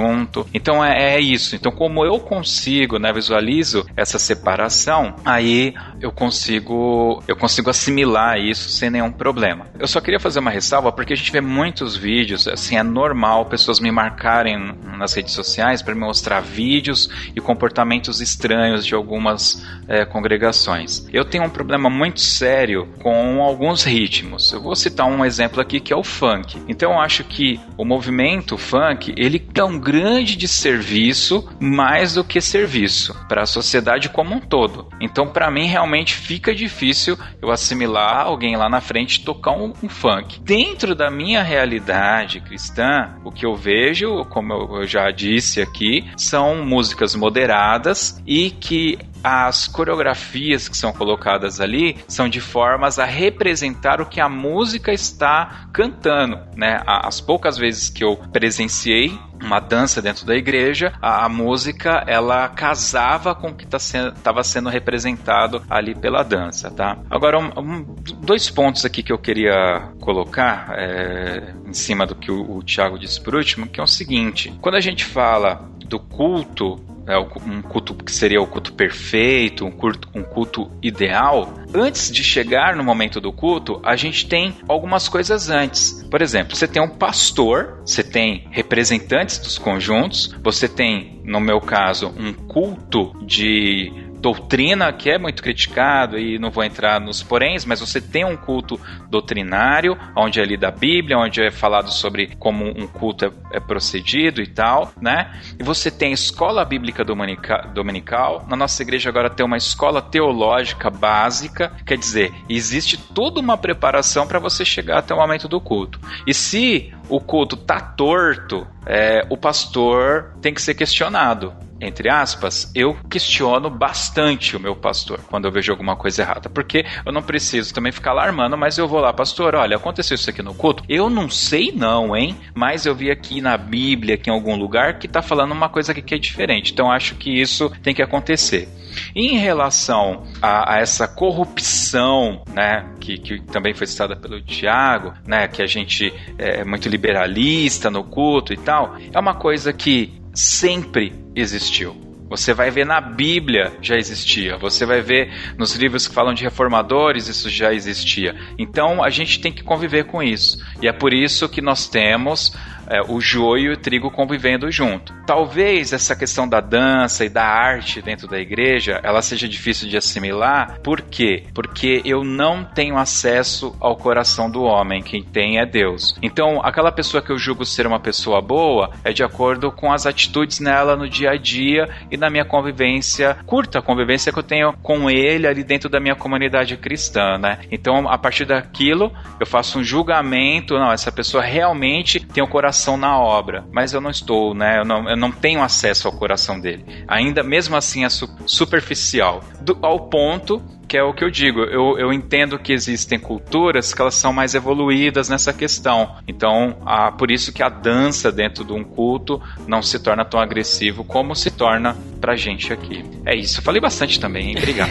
Então é isso. Então como eu consigo, né, visualizo realizo essa separação, aí eu consigo assimilar isso sem nenhum problema. Eu só queria fazer uma ressalva, porque a gente vê muitos vídeos, assim, é normal pessoas me marcarem nas redes sociais para me mostrar vídeos e comportamentos estranhos de algumas congregações. Eu tenho um problema muito sério com alguns ritmos. Eu vou citar um exemplo aqui, que é o funk. Então eu acho que o movimento funk, ele dá um grande desserviço, mais do que serviço, para a sociedade como um todo. Então para mim realmente fica difícil eu assimilar alguém lá na frente tocar um funk. Dentro da minha realidade cristã, o que eu vejo, como eu já disse aqui, são músicas moderadas e que as coreografias que são colocadas ali são de formas a representar o que a música está cantando, né? As poucas vezes que eu presenciei uma dança dentro da igreja, a música, ela casava com o que estava sendo representado ali pela dança, tá? Agora, dois pontos aqui que eu queria colocar em cima do que o Thiago disse por último, que é o seguinte: quando a gente fala do culto, um culto que seria o culto perfeito, um culto ideal, antes de chegar no momento do culto, a gente tem algumas coisas antes. Por exemplo, você tem um pastor, você tem representantes dos conjuntos, você tem, no meu caso, um culto de doutrina, que é muito criticado, e não vou entrar nos poréns, mas você tem um culto doutrinário, onde é lida a Bíblia, onde é falado sobre como um culto é procedido e tal, né? E você tem a escola bíblica dominical. Na nossa igreja agora tem uma escola teológica básica, quer dizer, existe toda uma preparação para você chegar até o momento do culto. E se o culto tá torto, o pastor tem que ser questionado. Entre aspas, eu questiono bastante o meu pastor quando eu vejo alguma coisa errada, porque eu não preciso também ficar alarmando, mas eu vou lá: pastor, olha, aconteceu isso aqui no culto? Eu não sei não, hein? Mas eu vi aqui na Bíblia, aqui em algum lugar, que tá falando uma coisa aqui que é diferente. Então acho que isso tem que acontecer. E em relação a essa corrupção, né, que também foi citada pelo Thiago, né, que a gente é muito liberalista no culto e tal, é uma coisa que sempre existiu. Você vai ver na Bíblia, já existia. Você vai ver nos livros que falam de reformadores, isso já existia. Então a gente tem que conviver com isso. E é por isso que nós temos o joio e o trigo convivendo junto. Talvez essa questão da dança e da arte dentro da igreja, ela seja difícil de assimilar. Por quê? Porque eu não tenho acesso ao coração do homem. Quem tem é Deus. Então, aquela pessoa que eu julgo ser uma pessoa boa é de acordo com as atitudes nela no dia a dia e na minha convivência, curta convivência que eu tenho com ele ali dentro da minha comunidade cristã, né? Então, a partir daquilo, eu faço um julgamento. Não, essa pessoa realmente tem o coração na obra, mas eu não estou, né? Eu não tenho acesso ao coração dele. Ainda mesmo assim é superficial, ao ponto que é o que eu digo. Eu entendo que existem culturas que elas são mais evoluídas nessa questão. Então, por isso que a dança dentro de um culto não se torna tão agressivo como se torna pra gente aqui. É isso, eu falei bastante também, hein? Obrigado.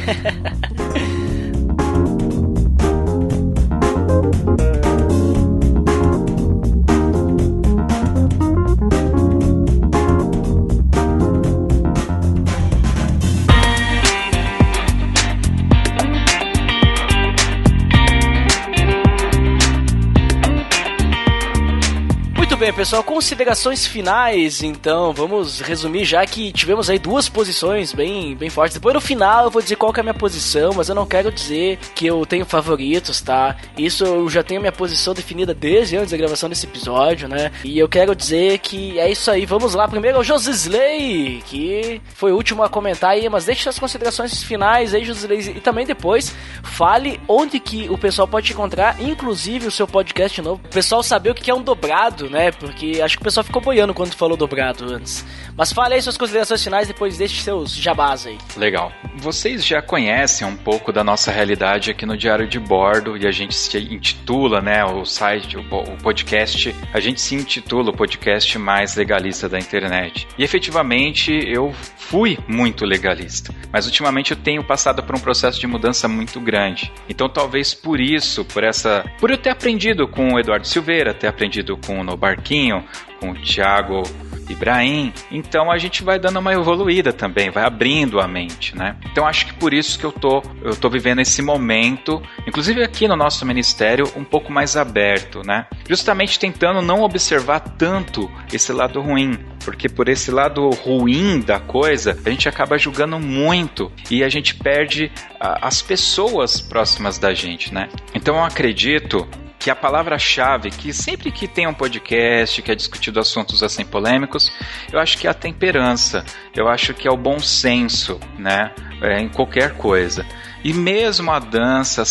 Bem, pessoal, considerações finais. Então, vamos resumir, já que tivemos aí duas posições bem fortes. Depois no final eu vou dizer qual que é a minha posição, mas eu não quero dizer que eu tenho favoritos, tá? Isso eu já tenho a minha posição definida desde antes da gravação desse episódio, né? E eu quero dizer que é isso aí. Vamos lá, primeiro ao Josisley, que foi o último a comentar aí, mas deixe as considerações finais aí, Josisley, e também depois fale onde que o pessoal pode te encontrar, inclusive o seu podcast novo. O pessoal saber o que é um dobrado, né? Porque acho que o pessoal ficou boiando quando falou dobrado antes. Mas fale aí suas considerações finais, depois deixe seus jabás aí. Legal. Vocês já conhecem um pouco da nossa realidade aqui no Diário de Bordo, e a gente se intitula, né, o site, o podcast, a gente se intitula o podcast mais legalista da internet. E efetivamente eu fui muito legalista, mas ultimamente eu tenho passado por um processo de mudança muito grande. Então talvez por isso, por eu ter aprendido com o Eduardo Silveira, ter aprendido com o No Barquinho, com o Thiago Ibrahim. Então a gente vai dando uma evoluída também, vai abrindo a mente, né? Então acho que por isso que eu tô vivendo esse momento, inclusive aqui no nosso ministério, um pouco mais aberto, né? Justamente tentando não observar tanto esse lado ruim, porque por esse lado ruim da coisa, a gente acaba julgando muito e a gente perde as pessoas próximas da gente, né? Então eu acredito que a palavra-chave, que sempre que tem um podcast que é discutido assuntos assim polêmicos, eu acho que é a temperança, eu acho que é o bom senso, né? Em qualquer coisa. E mesmo a dança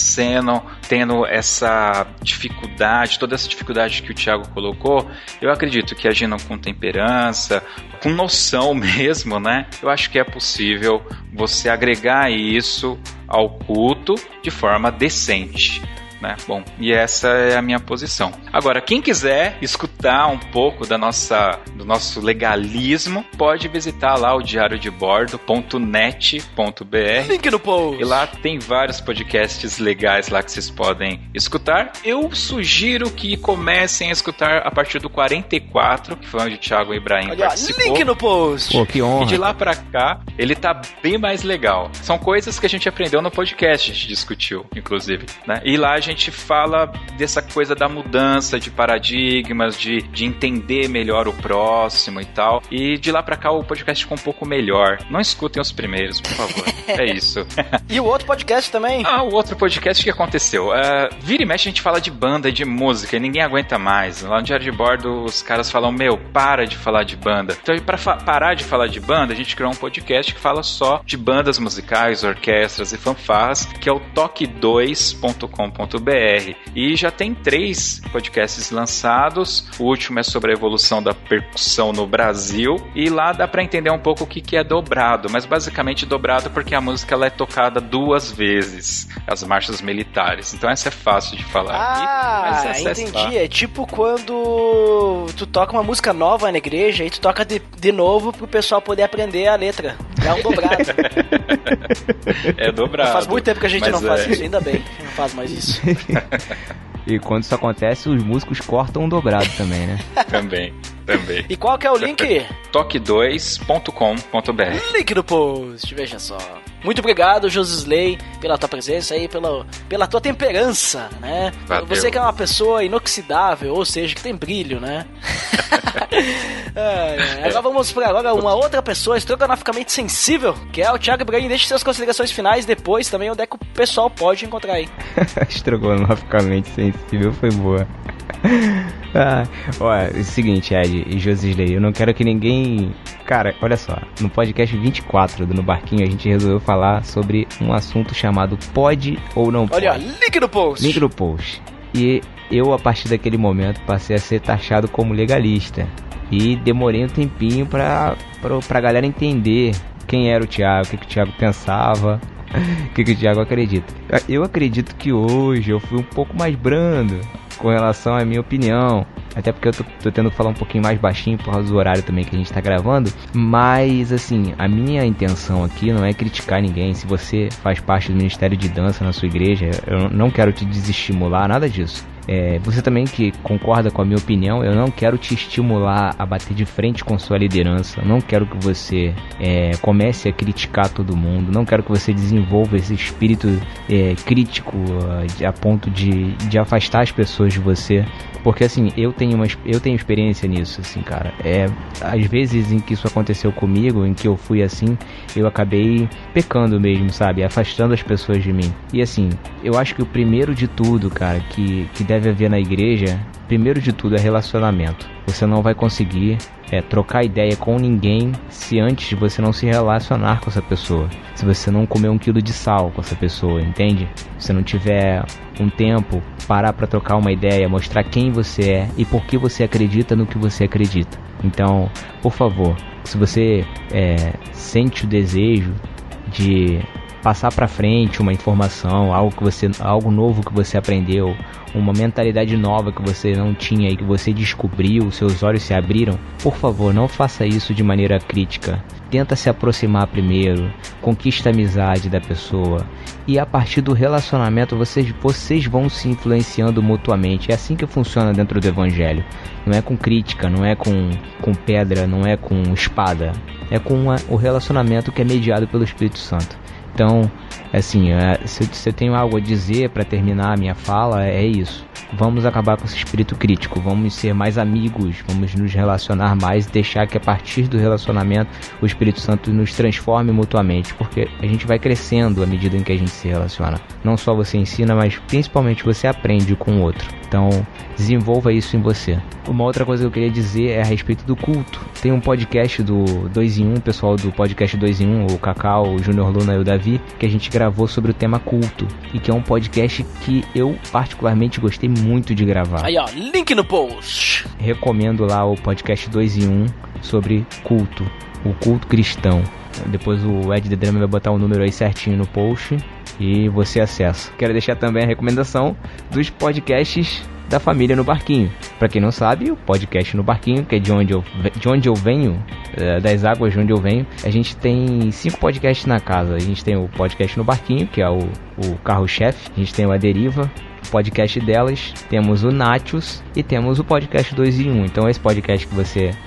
tendo essa dificuldade, toda essa dificuldade que o Thiago colocou, eu acredito que agindo com temperança, com noção mesmo, né? Eu acho que é possível você agregar isso ao culto de forma decente. Né? Bom, e essa é a minha posição. Agora, quem quiser escutar um pouco do nosso legalismo, pode visitar lá o diariodebordo.net.br. Link no post. E lá tem vários podcasts legais lá que vocês podem escutar. Eu sugiro que comecem a escutar a partir do 44, que foi onde o Thiago Ibrahim participou. Link no post. Pô, que honra. E de lá pra cá, ele tá bem mais legal. São coisas que a gente aprendeu no podcast, a gente discutiu, inclusive, né? E lá a gente fala dessa coisa da mudança de paradigmas, de entender melhor o próximo e tal. E de lá pra cá o podcast ficou um pouco melhor. Não escutem os primeiros, por favor. É isso. E o outro podcast também? O outro podcast, o que aconteceu? Vira e mexe a gente fala de banda e de música e ninguém aguenta mais. Lá no Diário de Bordo os caras falam, para de falar de banda. Então pra parar de falar de banda, a gente criou um podcast que fala só de bandas musicais, orquestras e fanfarras, que é o toque2.com.br. E já tem 3 podcasts lançados. O último é sobre a evolução da percussão no Brasil. E lá dá pra entender um pouco o que é dobrado. Mas basicamente dobrado porque a música ela é tocada 2 vezes. As marchas militares. Então essa é fácil de falar. Entendi. É tipo quando tu toca uma música nova na igreja e tu toca de novo pro pessoal poder aprender a letra. É um dobrado. É dobrado. Faz muito tempo que a gente não faz isso. Ainda bem que a gente não faz mais isso. E quando isso acontece, os músicos cortam um dobrado também, né? Também. E qual que é o link? toque2.com.br. Link no post, veja só. Muito obrigado, Josisley, pela tua presença aí, pela tua temperança, né? Valeu. Você que é uma pessoa inoxidável, ou seja, que tem brilho, né? Agora vamos para uma outra pessoa estrogonoficamente sensível, que é o Thiago Ibrahim. Deixe suas considerações finais, depois também onde é que o pessoal pode encontrar aí. Estrogonoficamente sensível foi boa. Olha, é o seguinte, Ed e Josisley, eu não quero que ninguém... Cara, olha só, no podcast 24 do No Barquinho a gente resolveu falar sobre um assunto chamado pode ou não pode. Olha, link no post. Link no post. E eu, a partir daquele momento, passei a ser taxado como legalista. E demorei um tempinho pra galera entender quem era o Thiago, o que o Thiago pensava, o que o Thiago acredita. Eu acredito que hoje eu fui um pouco mais brando com relação à minha opinião, até porque eu tô tendo que falar um pouquinho mais baixinho por causa do horário também que a gente tá gravando, mas assim, a minha intenção aqui não é criticar ninguém. Se você faz parte do Ministério de Dança na sua igreja, eu não quero te desestimular, nada disso. Você também que concorda com a minha opinião, eu não quero te estimular a bater de frente com sua liderança, não quero que você comece a criticar todo mundo, não quero que você desenvolva esse espírito crítico a ponto de afastar as pessoas de você, porque assim, eu tenho experiência nisso, assim, cara. Às vezes em que isso aconteceu comigo, em que eu fui assim, eu acabei pecando mesmo, sabe, afastando as pessoas de mim. E assim, eu acho que o primeiro de tudo, cara, que deve haver na igreja, primeiro de tudo é relacionamento. Você não vai conseguir trocar ideia com ninguém se antes você não se relacionar com essa pessoa, se você não comer 1 quilo de sal com essa pessoa, entende? Se você não tiver um tempo, parar para trocar uma ideia, mostrar quem você é e por que você acredita no que você acredita. Então, por favor, se você sente o desejo de passar para frente uma informação, algo novo que você aprendeu, uma mentalidade nova que você não tinha e que você descobriu, seus olhos se abriram, por favor, não faça isso de maneira crítica. Tenta se aproximar primeiro, conquista a amizade da pessoa e a partir do relacionamento vocês vão se influenciando mutuamente. É assim que funciona dentro do Evangelho. Não é com crítica, não é com pedra, não é com espada. É com o relacionamento que é mediado pelo Espírito Santo. Então, assim, se eu tenho algo a dizer para terminar a minha fala, é isso. Vamos acabar com esse espírito crítico, vamos ser mais amigos, vamos nos relacionar mais e deixar que a partir do relacionamento o Espírito Santo nos transforme mutuamente, porque a gente vai crescendo à medida em que a gente se relaciona. Não só você ensina, mas principalmente você aprende com o outro. Então, desenvolva isso em você. Uma outra coisa que eu queria dizer é a respeito do culto. Tem um podcast do 2 em 1, pessoal do podcast 2 em 1, o Cacau, o Júnior Luna e o Davi, que a gente gravou sobre o tema culto. E que é um podcast que eu particularmente gostei muito de gravar. Aí ó, link no post. Recomendo lá o podcast 2 em 1 sobre culto, o culto cristão. Depois o Ed The Drama vai botar o número aí certinho no post e você acessa. Quero deixar também a recomendação dos podcasts da família no Barquinho. Pra quem não sabe, o podcast no Barquinho, que é de onde eu venho, das águas de onde eu venho, a gente tem 5 podcasts na casa. A gente tem o podcast no Barquinho, que é o carro-chefe. A gente tem o A Deriva, o podcast delas, temos o Nachos e temos o podcast 2 em 1. Então esse podcast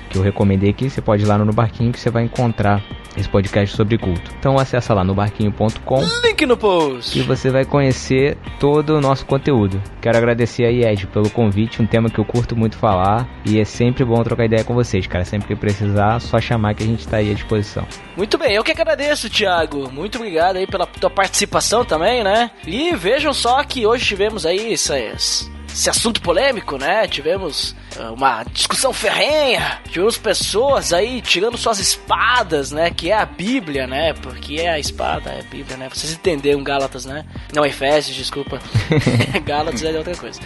que eu recomendei aqui, você pode ir lá no Barquinho que você vai encontrar esse podcast sobre culto. Então acessa lá no barquinho.com, link no post, e você vai conhecer todo o nosso conteúdo. Quero agradecer aí, Ed, pelo convite, um tema que eu curto muito falar e é sempre bom trocar ideia com vocês, cara. Sempre que precisar, só chamar que a gente tá aí à disposição. Muito bem, eu que agradeço, Thiago. Muito obrigado aí pela tua participação também, né? E vejam só que hoje tivemos aí esse assunto polêmico, né? Tivemos uma discussão ferrenha, tivemos pessoas aí tirando suas espadas, né? Que é a Bíblia, né? Porque é a espada, é a Bíblia, né? Vocês entenderam Gálatas, né? Não, Efésios, desculpa. Gálatas é outra coisa.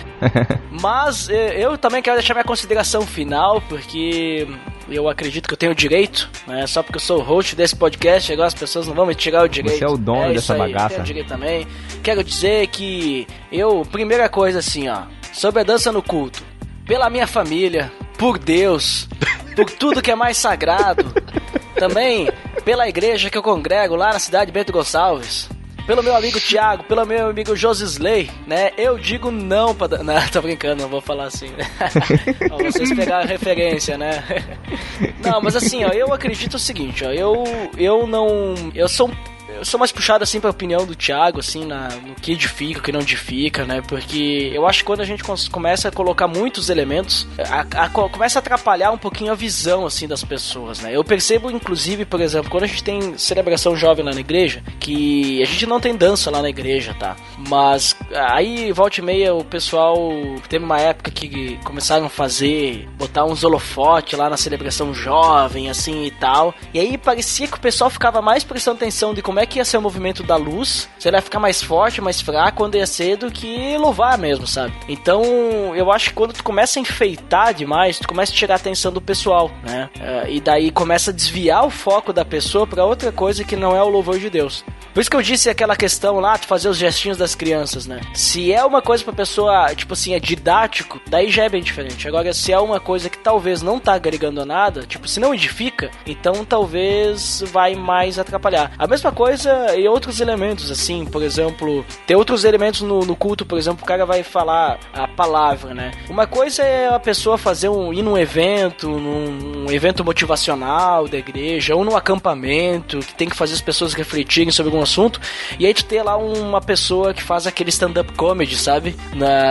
Mas eu também quero deixar minha consideração final, porque eu acredito que eu tenho direito, né? Só porque eu sou o host desse podcast, agora as pessoas não vão me tirar o direito. Você é o dono dessa bagaça. Eu tenho direito também. Quero dizer que primeira coisa assim, ó, sobre a dança no culto, pela minha família, por Deus, por tudo que é mais sagrado, também pela igreja que eu congrego lá na cidade de Bento Gonçalves, pelo meu amigo Thiago, pelo meu amigo Josisley, né? Eu digo não pra... Não, tô brincando, não vou falar assim, né? Vocês pegaram a referência, né? Não, mas assim, ó, eu acredito o seguinte, ó, eu sou mais puxado assim pra opinião do Thiago, assim, no que edifica, o que não edifica, né? Porque eu acho que quando a gente começa a colocar muitos elementos, começa a atrapalhar um pouquinho a visão, assim, das pessoas, né? Eu percebo, inclusive, por exemplo, quando a gente tem celebração jovem lá na igreja, que a gente não tem dança lá na igreja, tá? Mas aí, volta e meia, o pessoal teve uma época que começaram a botar uns holofotes lá na celebração jovem, assim, e tal. E aí parecia que o pessoal ficava mais prestando atenção de como é que ia ser o movimento da luz, se ele ia ficar mais forte, mais fraco, quando ia ser, do que louvar mesmo, sabe? Então, eu acho que quando tu começa a enfeitar demais, tu começa a tirar a atenção do pessoal, né? E daí começa a desviar o foco da pessoa pra outra coisa que não é o louvor de Deus. Por isso que eu disse aquela questão lá, tu fazer os gestinhos das crianças, né? Se é uma coisa pra pessoa, tipo assim, é didático, daí já é bem diferente. Agora, se é uma coisa que talvez não tá agregando nada, tipo, se não edifica, então talvez vai mais atrapalhar. A mesma coisa e outros elementos, assim, por exemplo, tem outros elementos no culto, por exemplo, o cara vai falar a palavra, né? Uma coisa é a pessoa ir num evento motivacional da igreja, ou num acampamento, que tem que fazer as pessoas refletirem sobre algum assunto, e aí tu ter lá uma pessoa que faz aquele stand-up comedy, sabe?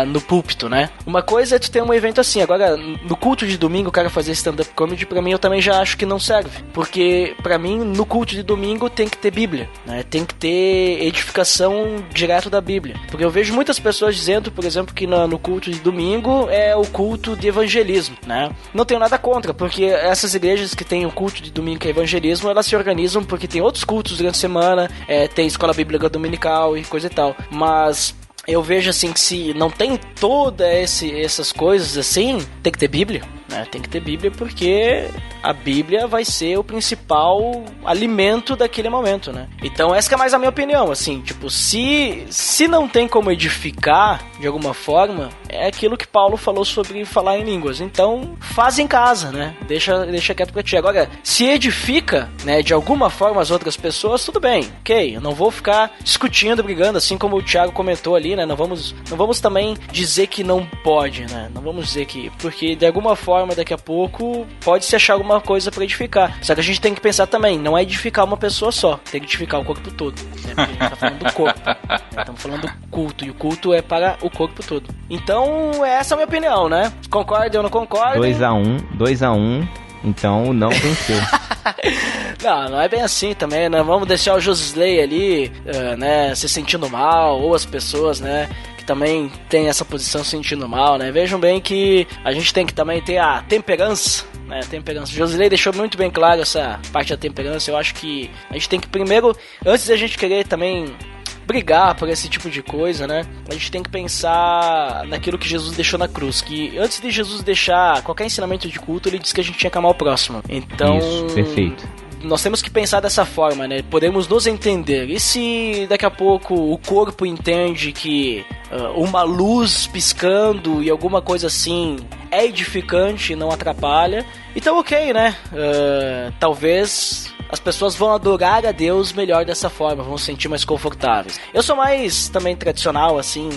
No púlpito, né? Uma coisa é tu ter um evento assim. Agora, no culto de domingo, o cara fazer stand-up comedy, pra mim, eu também já acho que não serve. Porque, pra mim, no culto de domingo tem que ter Bíblia, né? Tem que ter edificação direto da Bíblia. Porque eu vejo muitas pessoas dizendo, por exemplo, que no culto de domingo é o culto de evangelismo, né? Não tenho nada contra, porque essas igrejas que tem o culto de domingo que é evangelismo, elas se organizam porque tem outros cultos durante a semana, tem escola bíblica dominical e coisa e tal. Mas eu vejo assim que se não tem todas essas coisas assim, tem que ter Bíblia, né? Tem que ter Bíblia porque a Bíblia vai ser o principal alimento daquele momento, né? Então essa que é mais a minha opinião, assim, tipo, se não tem como edificar de alguma forma, é aquilo que Paulo falou sobre falar em línguas. Então, faz em casa, né? Deixa quieto pra ti. Agora, se edifica, né, de alguma forma as outras pessoas, tudo bem, ok. Eu não vou ficar discutindo, brigando, assim como o Thiago comentou ali, né? Não vamos também dizer que não pode, né? Não vamos dizer que... Porque, de alguma forma, daqui a pouco, pode-se achar alguma coisa pra edificar. Só que a gente tem que pensar também, não é edificar uma pessoa só, tem que edificar o corpo todo. Né? Porque a gente tá falando do corpo. Né? Estamos falando do culto, e o culto é para o corpo todo. Então, essa é a minha opinião, né? Concorda ou não concorda? 2-1, então não venceu. Não é bem assim também, né? Vamos deixar o Josley ali, né, se sentindo mal, ou as pessoas, né, que também tem essa posição se sentindo mal, né? Vejam bem que a gente tem que também ter a temperança, né? Temperança. O Josley deixou muito bem claro essa parte da temperança. Eu acho que a gente tem que primeiro, antes da gente querer também brigar por esse tipo de coisa, né? A gente tem que pensar naquilo que Jesus deixou na cruz, que antes de Jesus deixar qualquer ensinamento de culto, ele disse que a gente tinha que amar o próximo. Então, isso, perfeito. Nós temos que pensar dessa forma, né? Podemos nos entender. E se daqui a pouco o corpo entende que uma luz piscando e alguma coisa assim é edificante e não atrapalha, então ok, né? Talvez as pessoas vão adorar a Deus melhor dessa forma, vão se sentir mais confortáveis. Eu sou mais também tradicional, assim,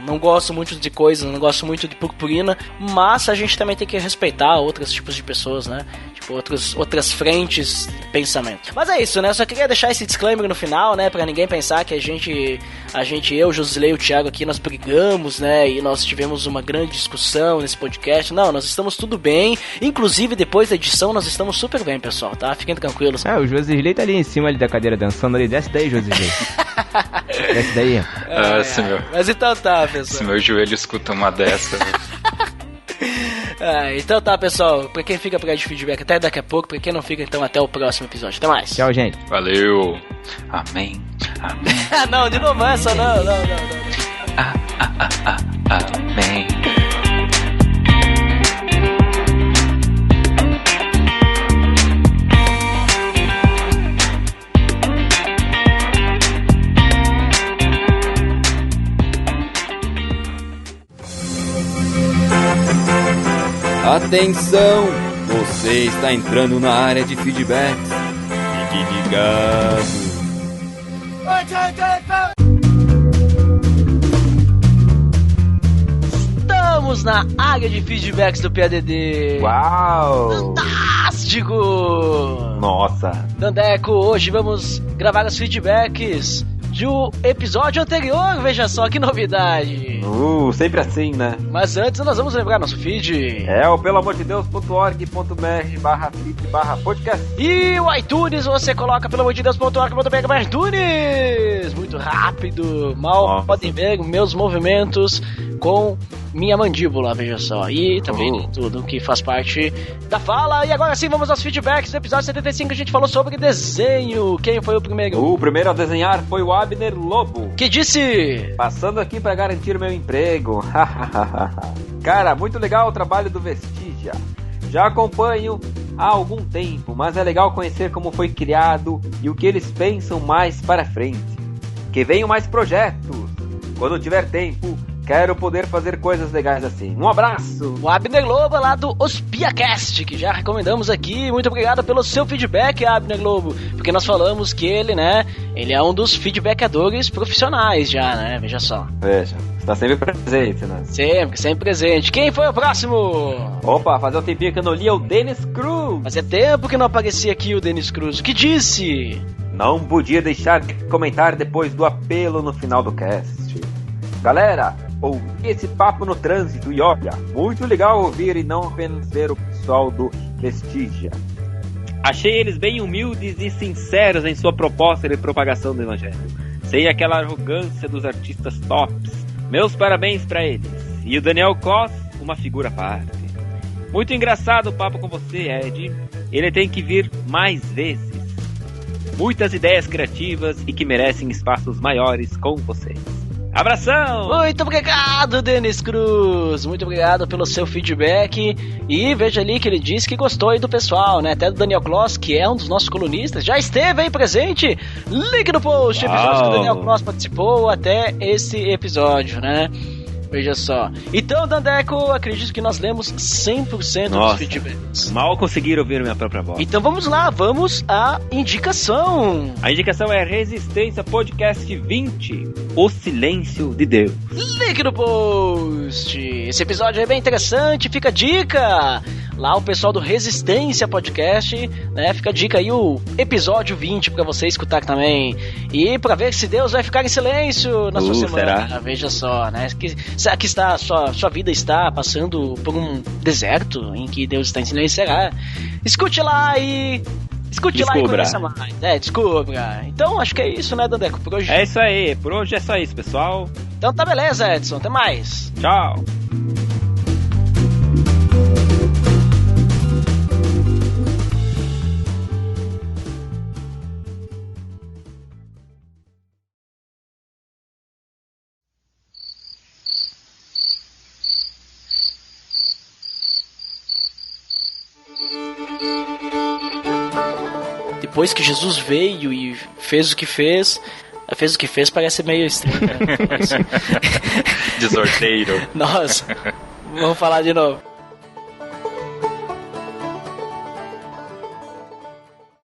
não gosto muito de coisas, não gosto muito de purpurina, mas a gente também tem que respeitar outros tipos de pessoas, né? Tipo, outras frentes de pensamento. Mas é isso, né? Eu só queria deixar esse disclaimer no final, né? Pra ninguém pensar que a gente, eu, Josilei e o Thiago aqui, nós brigamos, né? E nós tivemos uma grande discussão nesse podcast. Não, nós estamos tudo bem. Inclusive, depois da edição, nós estamos super bem, pessoal, tá? Fiquem tranquilos. O Josilei tá ali em cima ali da cadeira dançando ali. Desce daí, Josilei. Desce daí. Mas então tá, pessoal. Se meu joelho escuta uma dessa... Então tá, pessoal, pra quem fica pra de feedback até daqui a pouco, pra quem não fica, então até o próximo episódio. Até mais. Tchau, gente. Valeu. Amém. Amém. Não, de novo essa, não. Amém. Atenção! Você está entrando na área de feedbacks. Fique ligado. Estamos na área de feedbacks do PADD. Uau! Fantástico! Nossa! Dandeco, hoje vamos gravar os feedbacks do episódio anterior, veja só que novidade. Sempre assim, né? Mas antes nós vamos lembrar nosso feed. É o pelamordedeus.org.br/feed/podcast. E o iTunes você coloca pelamordedeus.org.br/iTunes. Muito rápido, mal podem ver meus movimentos com minha mandíbula, veja só. E também tudo que faz parte da fala. E agora sim, vamos aos feedbacks do episódio 75, a gente falou sobre desenho. Quem foi o primeiro? O primeiro a desenhar foi o Abner Lobo. Que disse? Passando aqui para garantir meu emprego. Cara, muito legal o trabalho do Vestígia. Já acompanho há algum tempo, mas é legal conhecer como foi criado e o que eles pensam mais para frente. Que venham mais projetos. Quando tiver tempo, quero poder fazer coisas legais assim. Um abraço! O Abner Lobo lá do OspiaCast, que já recomendamos aqui. Muito obrigado pelo seu feedback, Abner Lobo. Porque nós falamos que ele, né, ele é um dos feedbackadores profissionais já, né? Veja só. Veja, está sempre presente, né? Sempre presente. Quem foi o próximo? Opa, fazia um tempinho que eu não lia o Dennis Cruz. Fazia tempo que não aparecia aqui o Dennis Cruz. O que disse? Não podia deixar de comentar depois do apelo no final do cast. Galera, ouvi esse papo no trânsito e olha, muito legal ouvir e não apenas ver o pessoal do Vestígia. Achei eles bem humildes e sinceros em sua proposta de propagação do evangelho, sem aquela arrogância dos artistas tops. Meus parabéns pra eles. E o Daniel Cos, uma figura à parte. Muito engraçado o papo com você, Ed. Ele tem que vir mais vezes. Muitas ideias criativas e que merecem espaços maiores com vocês. Abração! Muito obrigado, Denis Cruz. Muito obrigado pelo seu feedback. E veja ali que ele disse que gostou aí do pessoal, né? Até do Daniel Kloss, que é um dos nossos colunistas, já esteve aí presente. Link no post, episódio que o Daniel Kloss participou até esse episódio, né? Veja só. Então, Dandeco, acredito que nós lemos 100% dos feedbacks. Mal conseguiram ouvir minha própria voz. Então vamos lá, vamos à indicação. A indicação é Resistência Podcast 20, O Silêncio de Deus. Link no post. Esse episódio é bem interessante, fica a dica. Lá o pessoal do Resistência Podcast, né? Fica a dica aí o episódio 20 pra você escutar também. E pra ver se Deus vai ficar em silêncio na sua semana. Será? Veja só, né? Será que sua vida está passando por um deserto em que Deus está em silêncio? Será? Escute lá e conheça mais. Descubra. Então acho que é isso, né, Dandeco, por hoje. É isso aí, por hoje é só isso, pessoal. Então tá beleza, Edson, até mais. Tchau. Depois que Jesus veio e fez o que fez parece meio estranho, né? De sorteiro. Nossa, vamos falar de novo.